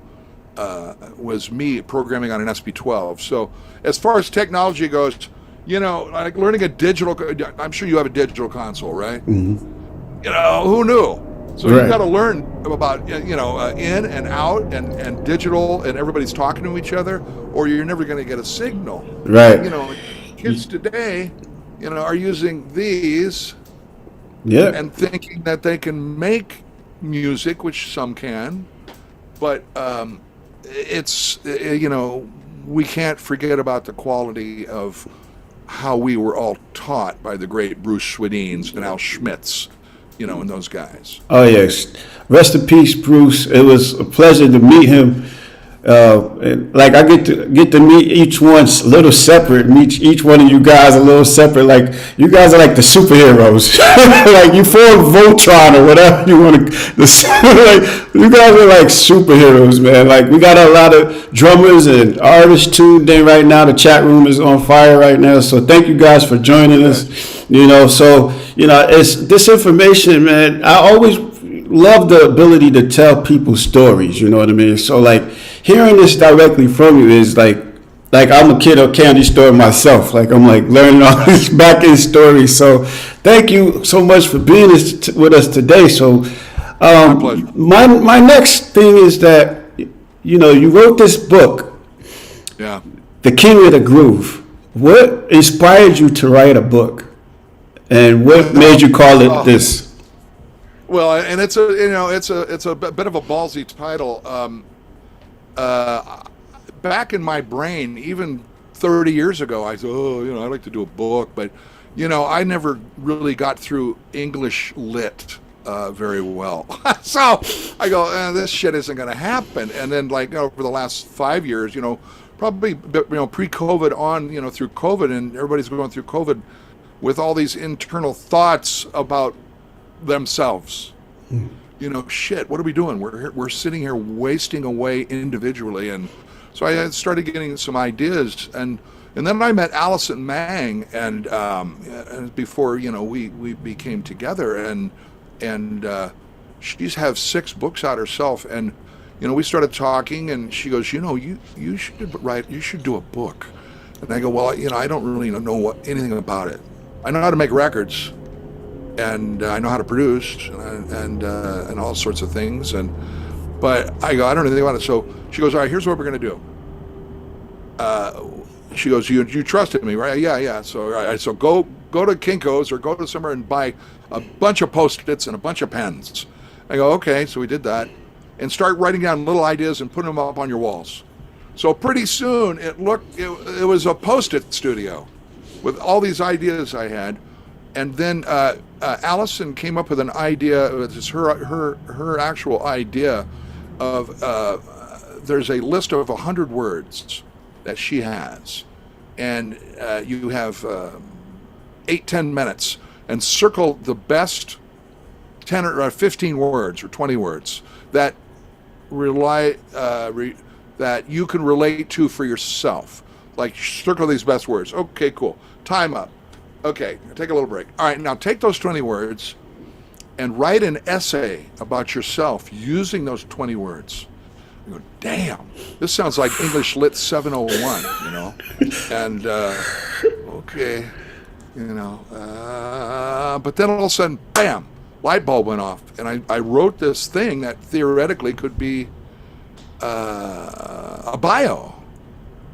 was me programming on an SP12. So as far as technology goes, you know, like learning a digital, I'm sure you have a digital console, right? Mm-hmm. You know, who knew? So you got to learn about, you know, in and out and digital, and everybody's talking to each other, or you're never going to get a signal. Right. You know, kids today, you know, are using these and thinking that they can make music, which some can, but it's, you know, we can't forget about the quality of how we were all taught by the great Bruce Swedins and Al Schmitz, you know, and those guys. Oh yes, rest in peace, Bruce. It was a pleasure to meet him. Like I get to meet each one's a little separate. Meet each one of you guys a little separate. Like you guys are like the superheroes. Like you form Voltron or whatever you want to. Like you guys are like superheroes, man. Like we got a lot of drummers and artists tuned in right now. The chat room is on fire right now. So thank you guys for joining us. You know, so you know it's this information, man. I always love the ability to tell people stories. You know what I mean? So like hearing this directly from you is like I'm a kid of candy store myself. Like I'm like learning all these back end stories. So thank you so much for being with us today. So My pleasure. My next thing is that you know you wrote this book, Yeah. The King of the Groove. What inspired you to write a book, and what made you call it this? Well, and it's a bit of a ballsy title. Back in my brain, even 30 years ago, I said, I'd like to do a book, but I never really got through English lit very well. So I go, this shit isn't going to happen. And then over the last 5 years, probably pre-COVID on, through COVID, and everybody's going through COVID with all these internal thoughts about themselves. Shit, what are we doing? We're sitting here wasting away individually. And so I started getting some ideas, and then I met Allison Mang, and before we became together, and she has 6 books out herself, and we started talking, and she goes, you should do a book. And I go, well, I don't really know anything about it. I know how to make records, and I know how to produce, and all sorts of things, but I go, I don't know anything about it. So she goes, all right, here's what we're gonna do. She goes, you trusted me, right? Yeah. So all right, so go to Kinko's or go to somewhere and buy a bunch of Post-its and a bunch of pens. I go, okay. So we did that, and start writing down little ideas and putting them up on your walls. So pretty soon it was a Post-it studio with all these ideas I had. And then Allison came up with an idea. It was her actual idea of there's a list of 100 words that she has, and you have 8-10 minutes, and circle the best 10 or 15 words or 20 words that that you can relate to for yourself. Like, circle these best words. Okay, cool. Time up. Okay, take a little break. All right, now take those 20 words and write an essay about yourself using those 20 words. You go, damn, this sounds like English Lit 701, And, okay, but then all of a sudden, bam, light bulb went off. And I wrote this thing that theoretically could be a bio.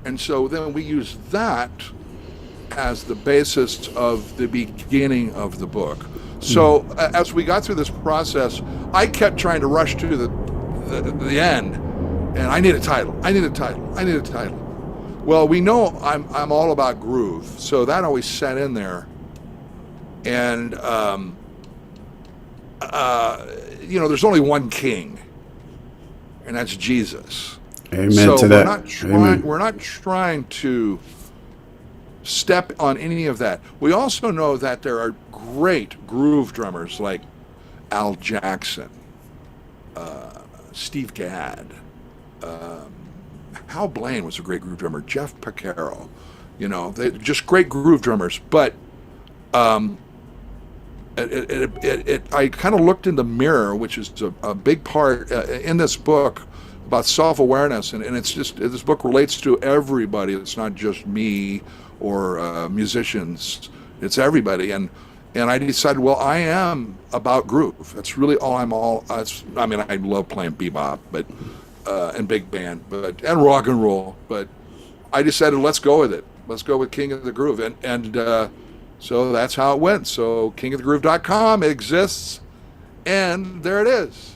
And so then we use that as the basis of the beginning of the book. So as we got through this process, I kept trying to rush to the end, and I need a title. Well, we know I'm all about groove, so that always set in there. And there's only one king, and that's Jesus. Amen to that. We're not trying to step on any of that. We also know that there are great groove drummers like Al Jackson, Steve Gadd, Hal Blaine was a great groove drummer, Jeff Picaro, they're just great groove drummers. But I kind of looked in the mirror, which is a big part in this book about self-awareness, and it's just, this book relates to everybody. It's not just me or musicians, it's everybody. And I decided, well, I am about groove. That's really all I love playing bebop, but and big band, and rock and roll. But I decided, let's go with it. Let's go with King of the Groove, and so that's how it went. So kingofthegroove.com exists, and there it is.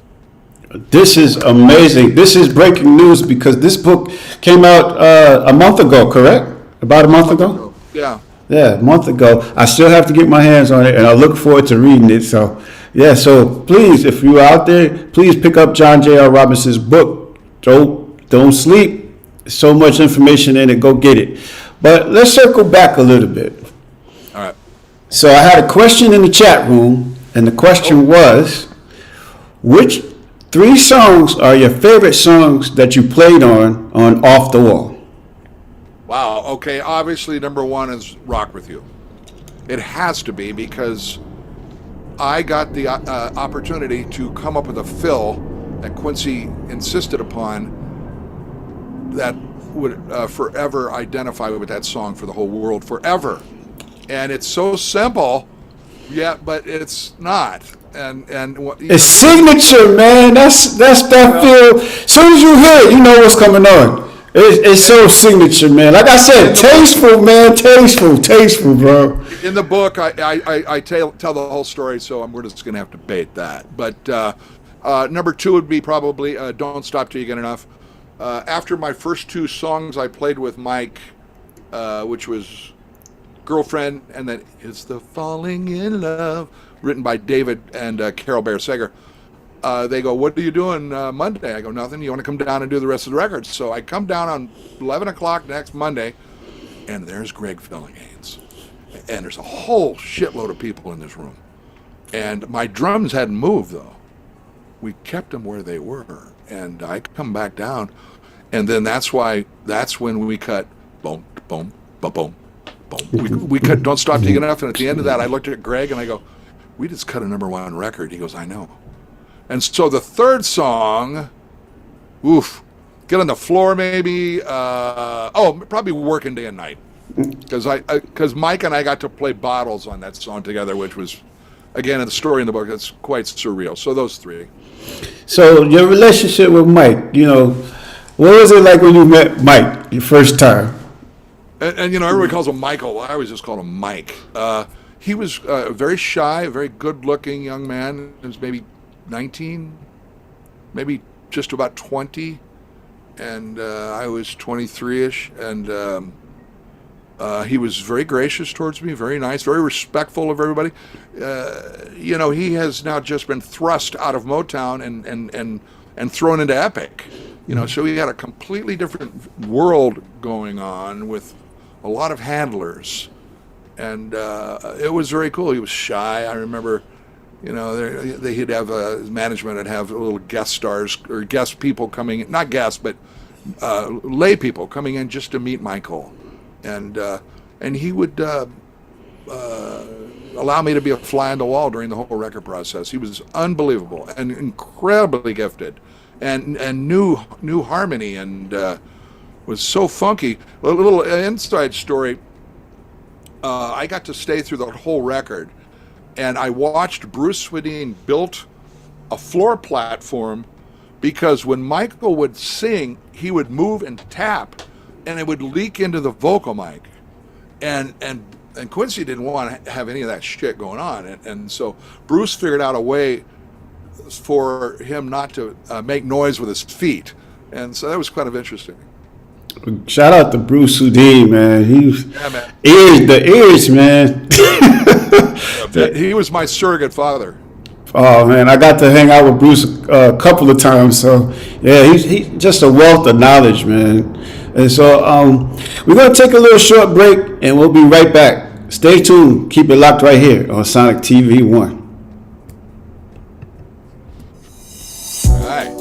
This is amazing. This is breaking news because this book came out a month ago, correct? About a month ago? Yeah. Yeah, a month ago. I still have to get my hands on it, and I look forward to reading it. So, yeah, so please, if you're out there, please pick up John J.R. Robinson's book. Don't sleep. There's so much information in it. Go get it. But let's circle back a little bit. All right. So I had a question in the chat room, and the question was, which 3 songs are your favorite songs that you played on Off the Wall? Wow. Okay. Obviously, number 1 is Rock With You. It has to be, because I got the opportunity to come up with a fill that Quincy insisted upon that would forever identify with that song for the whole world forever. And it's so simple, yeah, but it's not. And it's signature, man. That's that feel. As soon as you hear it, you know what's coming on. It's so signature, man. Like I said, tasteful, man. Tasteful, bro. In the book, I tell the whole story, so we're just gonna have to bait that. But number 2 would be probably "Don't Stop Till You Get Enough." After my first 2 songs, I played with Mike, which was "Girlfriend," and then "It's the Falling in Love," written by David and Carol Bear Sager. they go, "What are you doing Monday?" I go, "Nothing. You want to come down and do the rest of the records?" So I come down on 11 o'clock next Monday, and there's Greg Fillinganes. And there's a whole shitload of people in this room. And my drums hadn't moved, though. We kept them where they were. And I come back down, and then that's when we cut boom, boom, boom, boom, boom. We cut Don't Stop Till You Get Enough. And at the end of that, I looked at Greg, and I go, "We just cut a #1 record." He goes, "I know." And so the third song, Get on the Floor maybe, probably Working Day and Night. Because Mike and I got to play bottles on that song together, which was, again, in the story in the book, it's quite surreal. So those three. So your relationship with Mike, what was it like when you met Mike your first time? And everybody calls him Michael. I always just called him Mike. He was very shy, a very good-looking young man. He was maybe 19, maybe just about 20, and I was 23-ish, and he was very gracious towards me, very nice, very respectful of everybody. He has now just been thrust out of Motown and thrown into Epic. So he had a completely different world going on with a lot of handlers, and it was very cool. He was shy. I remember, he'd have his management would have little guest stars or guest people coming in, not guests, but lay people coming in just to meet Michael. And he would allow me to be a fly on the wall during the whole record process. He was unbelievable and incredibly gifted, and knew harmony, and was so funky. A little inside story. I got to stay through the whole record, and I watched Bruce Swedien built a floor platform, because when Michael would sing, he would move and tap, and it would leak into the vocal mic, and Quincy didn't want to have any of that shit going on, and so Bruce figured out a way for him not to make noise with his feet, and so that was kind of interesting. Shout out to Bruce Swedien, man. Man. The ears, man. He was my surrogate father. Oh man, I got to hang out with Bruce a couple of times. So yeah, he's just a wealth of knowledge, man. And so we're gonna take a little short break, and we'll be right back. Stay tuned. Keep it locked right here on Sonix TV1. All right.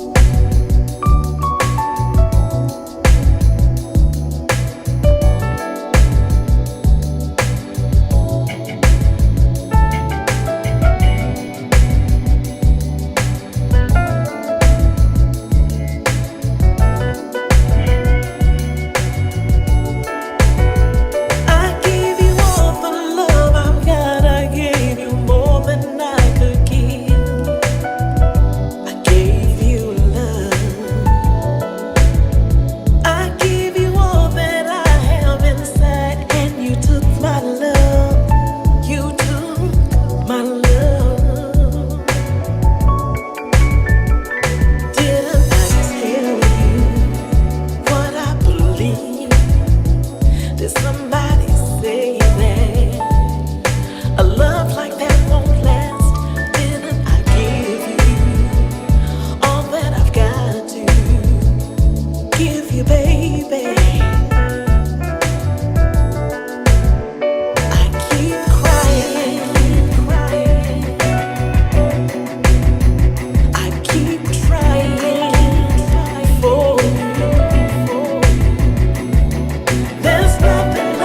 There's nothing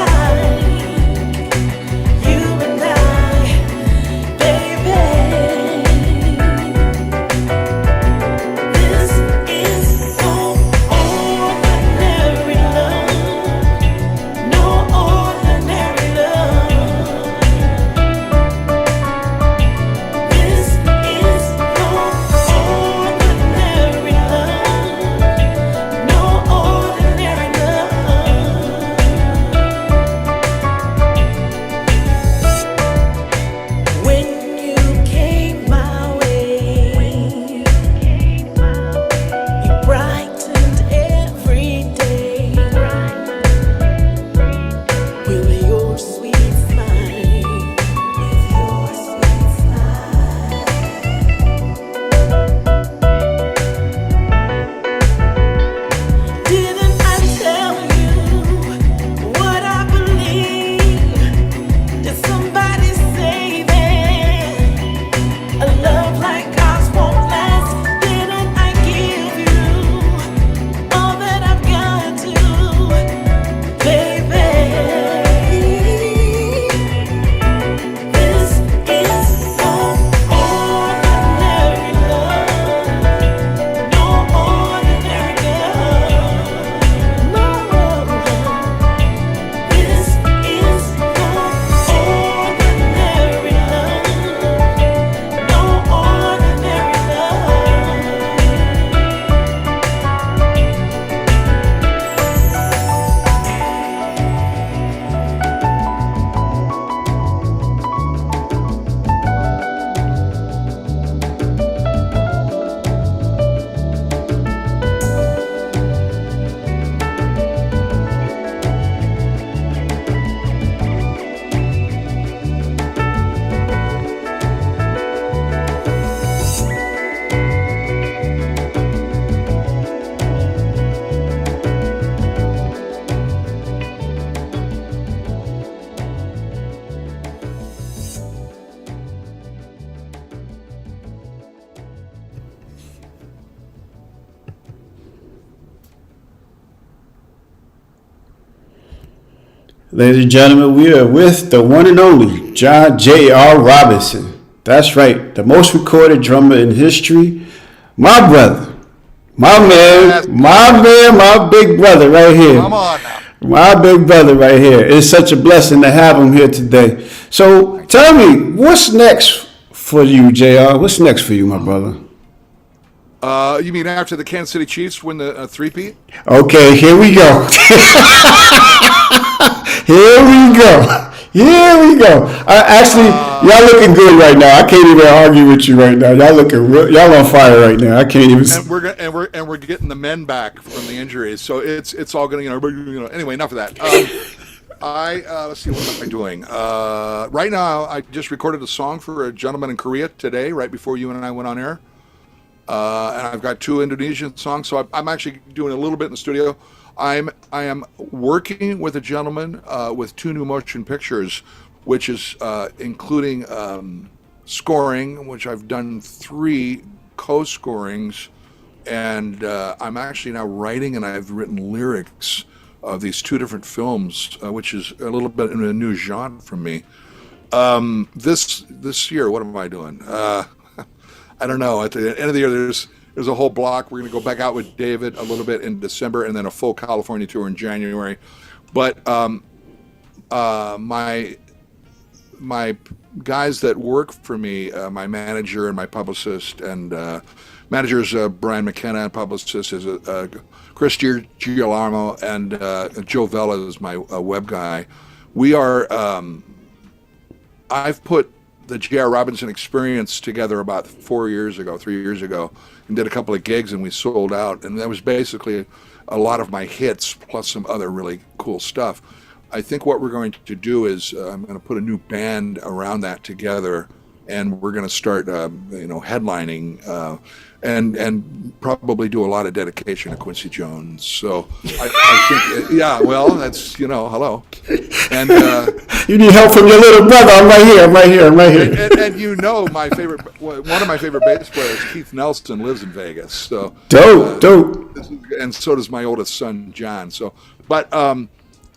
Ladies and gentlemen, we are with the one and only John J.R. Robinson. That's right, the most recorded drummer in history. My brother, my big brother right here. Come on now. My big brother right here. It's such a blessing to have him here today. So tell me, what's next for you, JR? What's next for you, my brother? You mean after the Kansas City Chiefs win the three-peat? Okay, here we go. Here we go. Y'all looking good right now. I can't even argue with you right now. Y'all on fire right now. I can't even. And we're getting the men back from the injuries, so it's all going to Anyway, enough of that. Let's see, what am I doing? Right now, I just recorded a song for a gentleman in Korea today, right before you and I went on air. And I've got 2 Indonesian songs, so I'm actually doing a little bit in the studio. I am working with a gentleman with 2 new motion pictures, which is including scoring, which I've done 3 co-scorings, and I'm actually now writing, and I've written lyrics of these 2 different films, which is a little bit in a new genre for me. This year, what am I doing? I don't know. At the end of the year, there's a whole block. We're going to go back out with David a little bit in December, and then a full California tour in January. But my guys that work for me, my manager and my publicist, and manager's Brian McKenna, and publicist is Chris Girolamo, and Joe Vela is my web guy. We are. I've put the J.R. Robinson Experience together about 3 years ago, and did a couple of gigs, and we sold out. And that was basically a lot of my hits, plus some other really cool stuff. I think what we're going to do is I'm going to put a new band around that together, and we're going to start, headlining, and probably do a lot of dedication to Quincy Jones. So I think, that's, hello. And you need help from your little brother. I'm right here. And my favorite, one of my favorite bass players, Keith Nelson, lives in Vegas. So dope. And so does my oldest son, John. So, but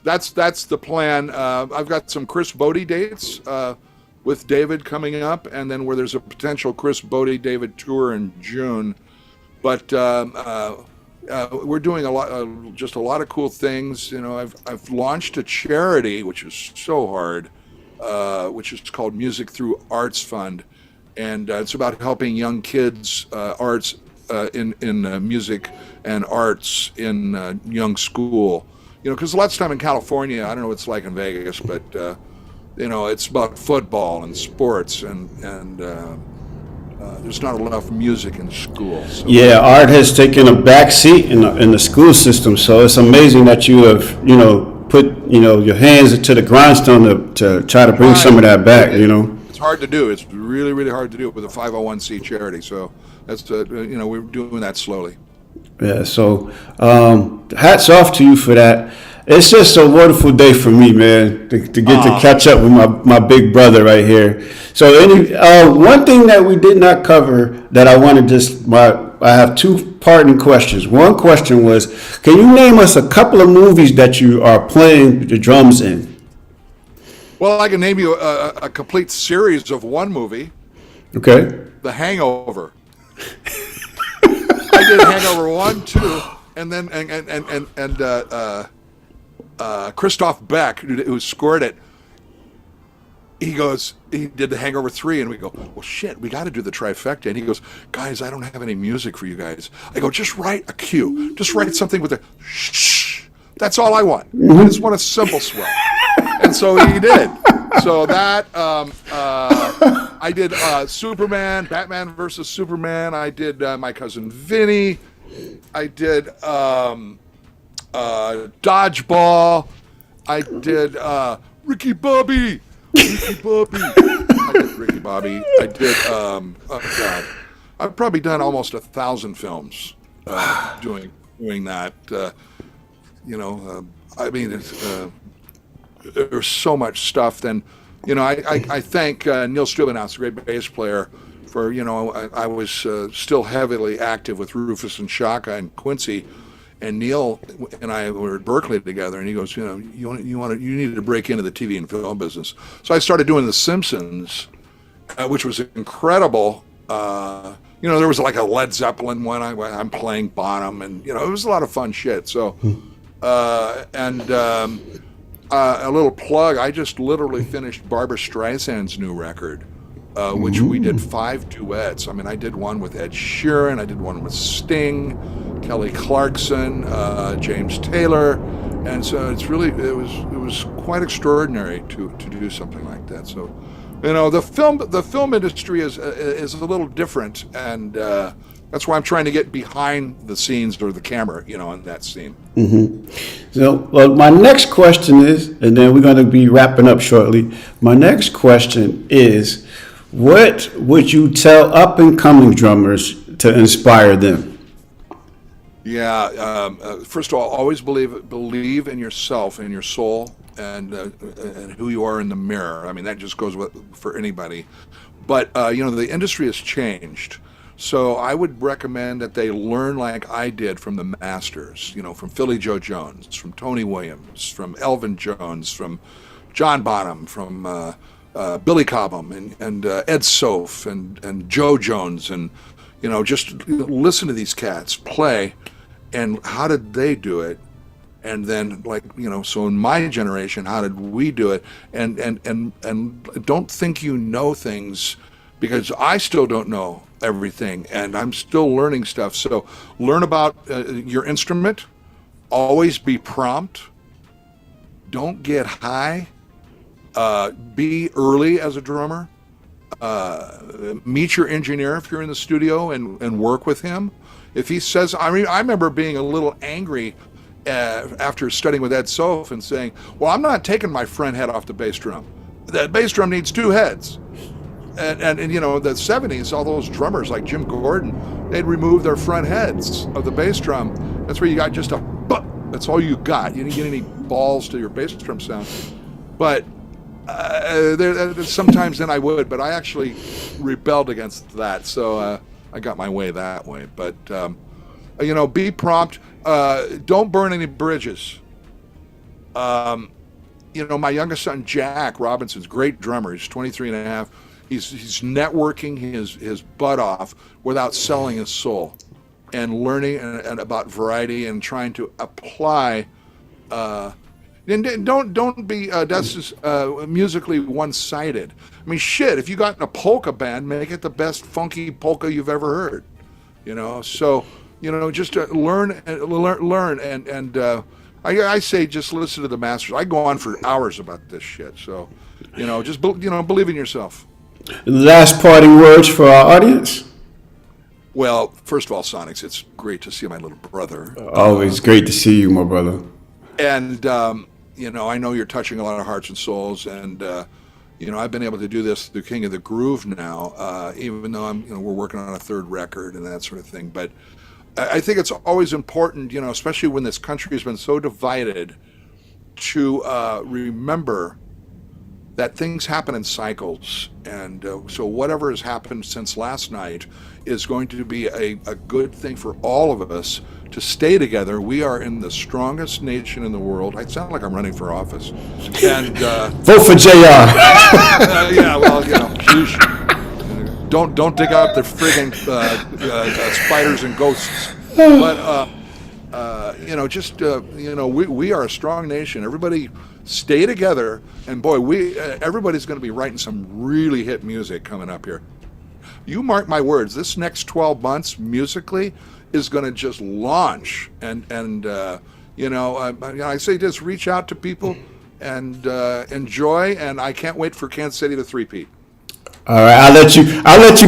that's the plan. I've got some Chris Bodie dates with David coming up, and then where there's a potential Chris Bodie David tour in June. But we're doing a lot of cool things. I've launched a charity, which is so hard, which is called Music Through Arts Fund, and it's about helping young kids arts in music and arts in young school. Because a lot of time in California, I don't know what it's like in Vegas, but it's about football and sports, and there's not enough music in school. So. Yeah, art has taken a back seat in the school system. So it's amazing that you have, put, your hands to the grindstone to try to bring some of that back. It's hard to do. It's really, really hard to do it with a 501c charity. So that's we're doing that slowly. Yeah. So hats off to you for that. It's just a wonderful day for me, man, to get to catch up with my big brother right here. So one thing that we did not cover that I want to I have 2 parting questions. One question was, can you name us a couple of movies that you are playing the drums in? Well, I can name you a complete series of one movie. Okay. The Hangover. I did Hangover 1, 2, and then Christoph Beck, who scored it, he did the Hangover 3, and we go, well, shit, we got to do the trifecta. And he goes, guys, I don't have any music for you guys. I go, just write a cue. Just write something with a shh. That's all I want. I just want a simple swell. And so he did. So that, I did Superman, Batman versus Superman. I did My Cousin Vinny. I did Dodgeball. I did Ricky Bobby. I did Ricky Bobby. I did, I've probably done almost 1,000 films doing that. There's so much stuff. Then, I thank Neil Strubenow, a great bass player, for, I was still heavily active with Rufus and Shaka and Quincy. And Neil and I were at Berkeley together, and he goes, you needed to break into the TV and film business. So I started doing The Simpsons, which was incredible. There was like a Led Zeppelin one. I'm playing Bonham, and it was a lot of fun shit. So, a little plug. I just literally finished Barbra Streisand's new record, which we did 5 duets. I mean, I did one with Ed Sheeran, I did one with Sting, Kelly Clarkson, James Taylor, and so it was quite extraordinary to do something like that. So, the film industry is a little different, and that's why I'm trying to get behind the scenes or the camera, in that scene. Mm-hmm. So, well, my next question is, and then we're going to be wrapping up shortly. My next question is, what would you tell up and coming drummers to inspire them? Yeah. First of all, always believe in yourself, in your soul, and who you are in the mirror. I mean, that just goes for anybody. But the industry has changed. So I would recommend that they learn like I did from the masters, from Philly Joe Jones, from Tony Williams, from Elvin Jones, from John Bonham, from Billy Cobham, and Ed Soph, and Joe Jones, and just listen to these cats play, and how did they do it, and then so in my generation, how did we do it, and don't think you know things, because I still don't know everything, and I'm still learning stuff. So learn about your instrument, always be prompt, don't get high, be early as a drummer, meet your engineer if you're in the studio and work with him. If he says, I remember being a little angry after studying with Ed Soph and saying, well, I'm not taking my front head off the bass drum. The bass drum needs 2 heads. And the 70s, all those drummers like Jim Gordon, they'd remove their front heads of the bass drum. That's where you got just a butt. That's all you got. You didn't get any balls to your bass drum sound. But sometimes then I would, but I actually rebelled against that. So I got my way that way. But, be prompt. Don't burn any bridges. My youngest son, Jack Robinson's great drummer. He's 23 and a half. He's networking his butt off without selling his soul, and learning and about variety and trying to apply. And don't be that's just musically one-sided. I mean, shit. If you got in a polka band, make it the best funky polka you've ever heard. So just learn and I say just listen to the masters. I go on for hours about this shit. So just believe in yourself. Last parting words for our audience. Well, first of all, Sonix, it's great to see my little brother. Always great to see you, my brother. And I know you're touching a lot of hearts and souls, and I've been able to do this through King of the Groove now, even though we're working on a 3rd record and that sort of thing. But I think it's always important, especially when this country has been so divided, to remember that things happen in cycles, and so whatever has happened since last night is going to be a good thing for all of us to stay together. We are in the strongest nation in the world. I sound like I'm running for office. And vote for JR. Yeah, well, don't dig out the friggin' spiders and ghosts. But we are a strong nation. Everybody stay together, and boy, everybody's going to be writing some really hit music coming up here. You mark my words, this next 12 months musically is going to just launch, and I say just reach out to people and enjoy, and I can't wait for Kansas City to three-peat. All right, I'll let you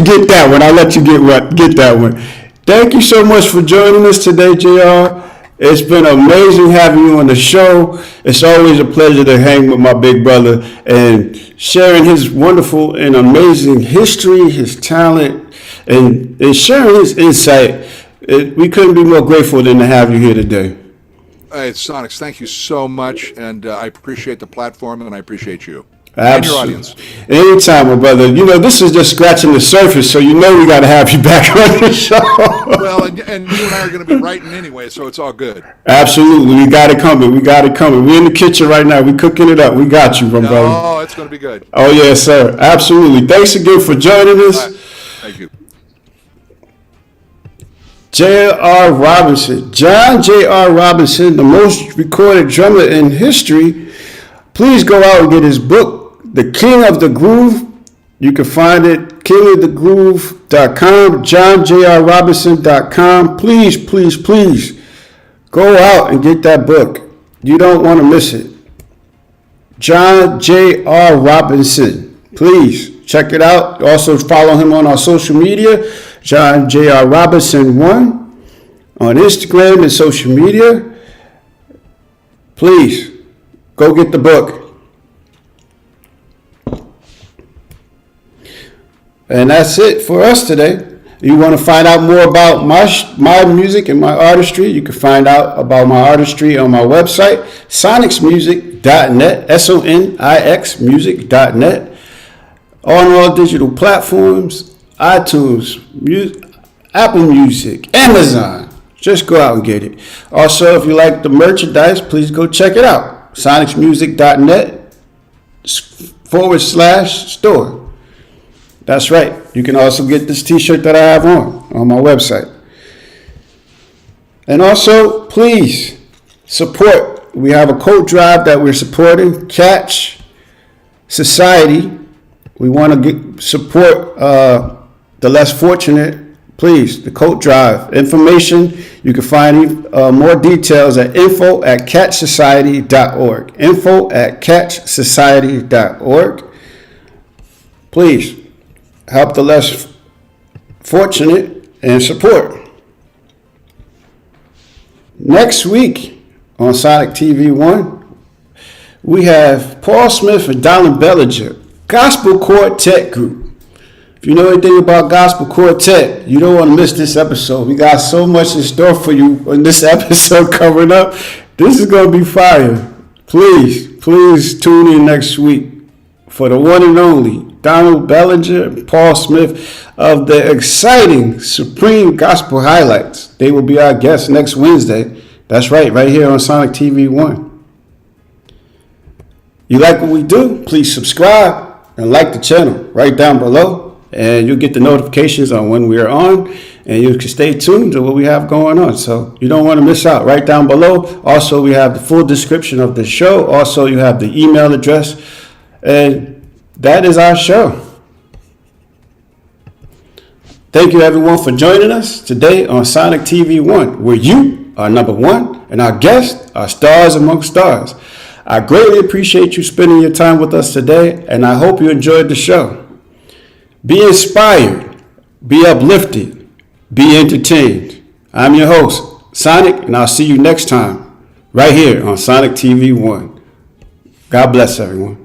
get that one. I'll let you get that one. Thank you so much for joining us today, JR. It's been amazing having you on the show. It's always a pleasure to hang with my big brother and sharing his wonderful and amazing history, his talent, and sharing his insight. We couldn't be more grateful than to have you here today. Hey, Sonix, thank you so much, and I appreciate the platform, and I appreciate you. and your audience. Anytime, my brother. You know, this is just scratching the surface, so you know we got to have you back on the show. Well, and you and I are going to be writing anyway, so it's all good. Absolutely. We got it coming. We're in the kitchen right now. We cooking it up. We got you, my brother. Oh, it's going to be good. Oh, yes, sir. Absolutely. Thanks again for joining us. Thank you. J.R. Robinson. John J.R. Robinson, the most recorded drummer in history. Please go out and get his book, The King of the Groove. You can find it, kingofthegroove.com, johnjrrobinson.com. Please go out and get that book. You don't want to miss it. John J.R. Robinson. Please check it out. Also follow him on our social media, John J.R. Robinson 1 on Instagram and social media. Please go get the book. And that's it for us today. You want to find out more about my music and my artistry, you can find out about my artistry on my website, sonixmusic.net, sonixmusic.net. On all digital platforms, iTunes, Apple Music, Amazon. Just go out and get it. Also, if you like the merchandise, please go check it out. sonixmusic.net/store. That's right. You can also get this t-shirt that I have on my website. And also, please support. We have a coat drive that we're supporting, Catch Society. We want to support the less fortunate. Please, the coat drive. Information, you can find more details at info@catchsociety.org. info@catchsociety.org. Please help the less fortunate and support. Next week on Sonic TV1, we have Paul Smith and Donald Bellinger, Gospel Quartet Group. If you know anything about Gospel Quartet, you don't want to miss this episode. We got so much in store for you in this episode coming up. This is going to be fire. Please tune in next week for the one and only Donald Bellinger and Paul Smith of the exciting Supreme Gospel Highlights. They will be our guests next Wednesday. That's right here on Sonic TV1. You like what we do? Please subscribe and like the channel right down below. And you'll get the notifications on when we are on. And you can stay tuned to what we have going on. So you don't want to miss out. Right down below. Also, we have the full description of the show. Also, you have the email address. And that is our show. Thank you, everyone, for joining us today on Sonic TV1, where you are number one and our guests are stars amongst stars. I greatly appreciate you spending your time with us today, and I hope you enjoyed the show. Be inspired, be uplifted, be entertained. I'm your host, Sonic, and I'll see you next time right here on Sonic TV1. God bless everyone.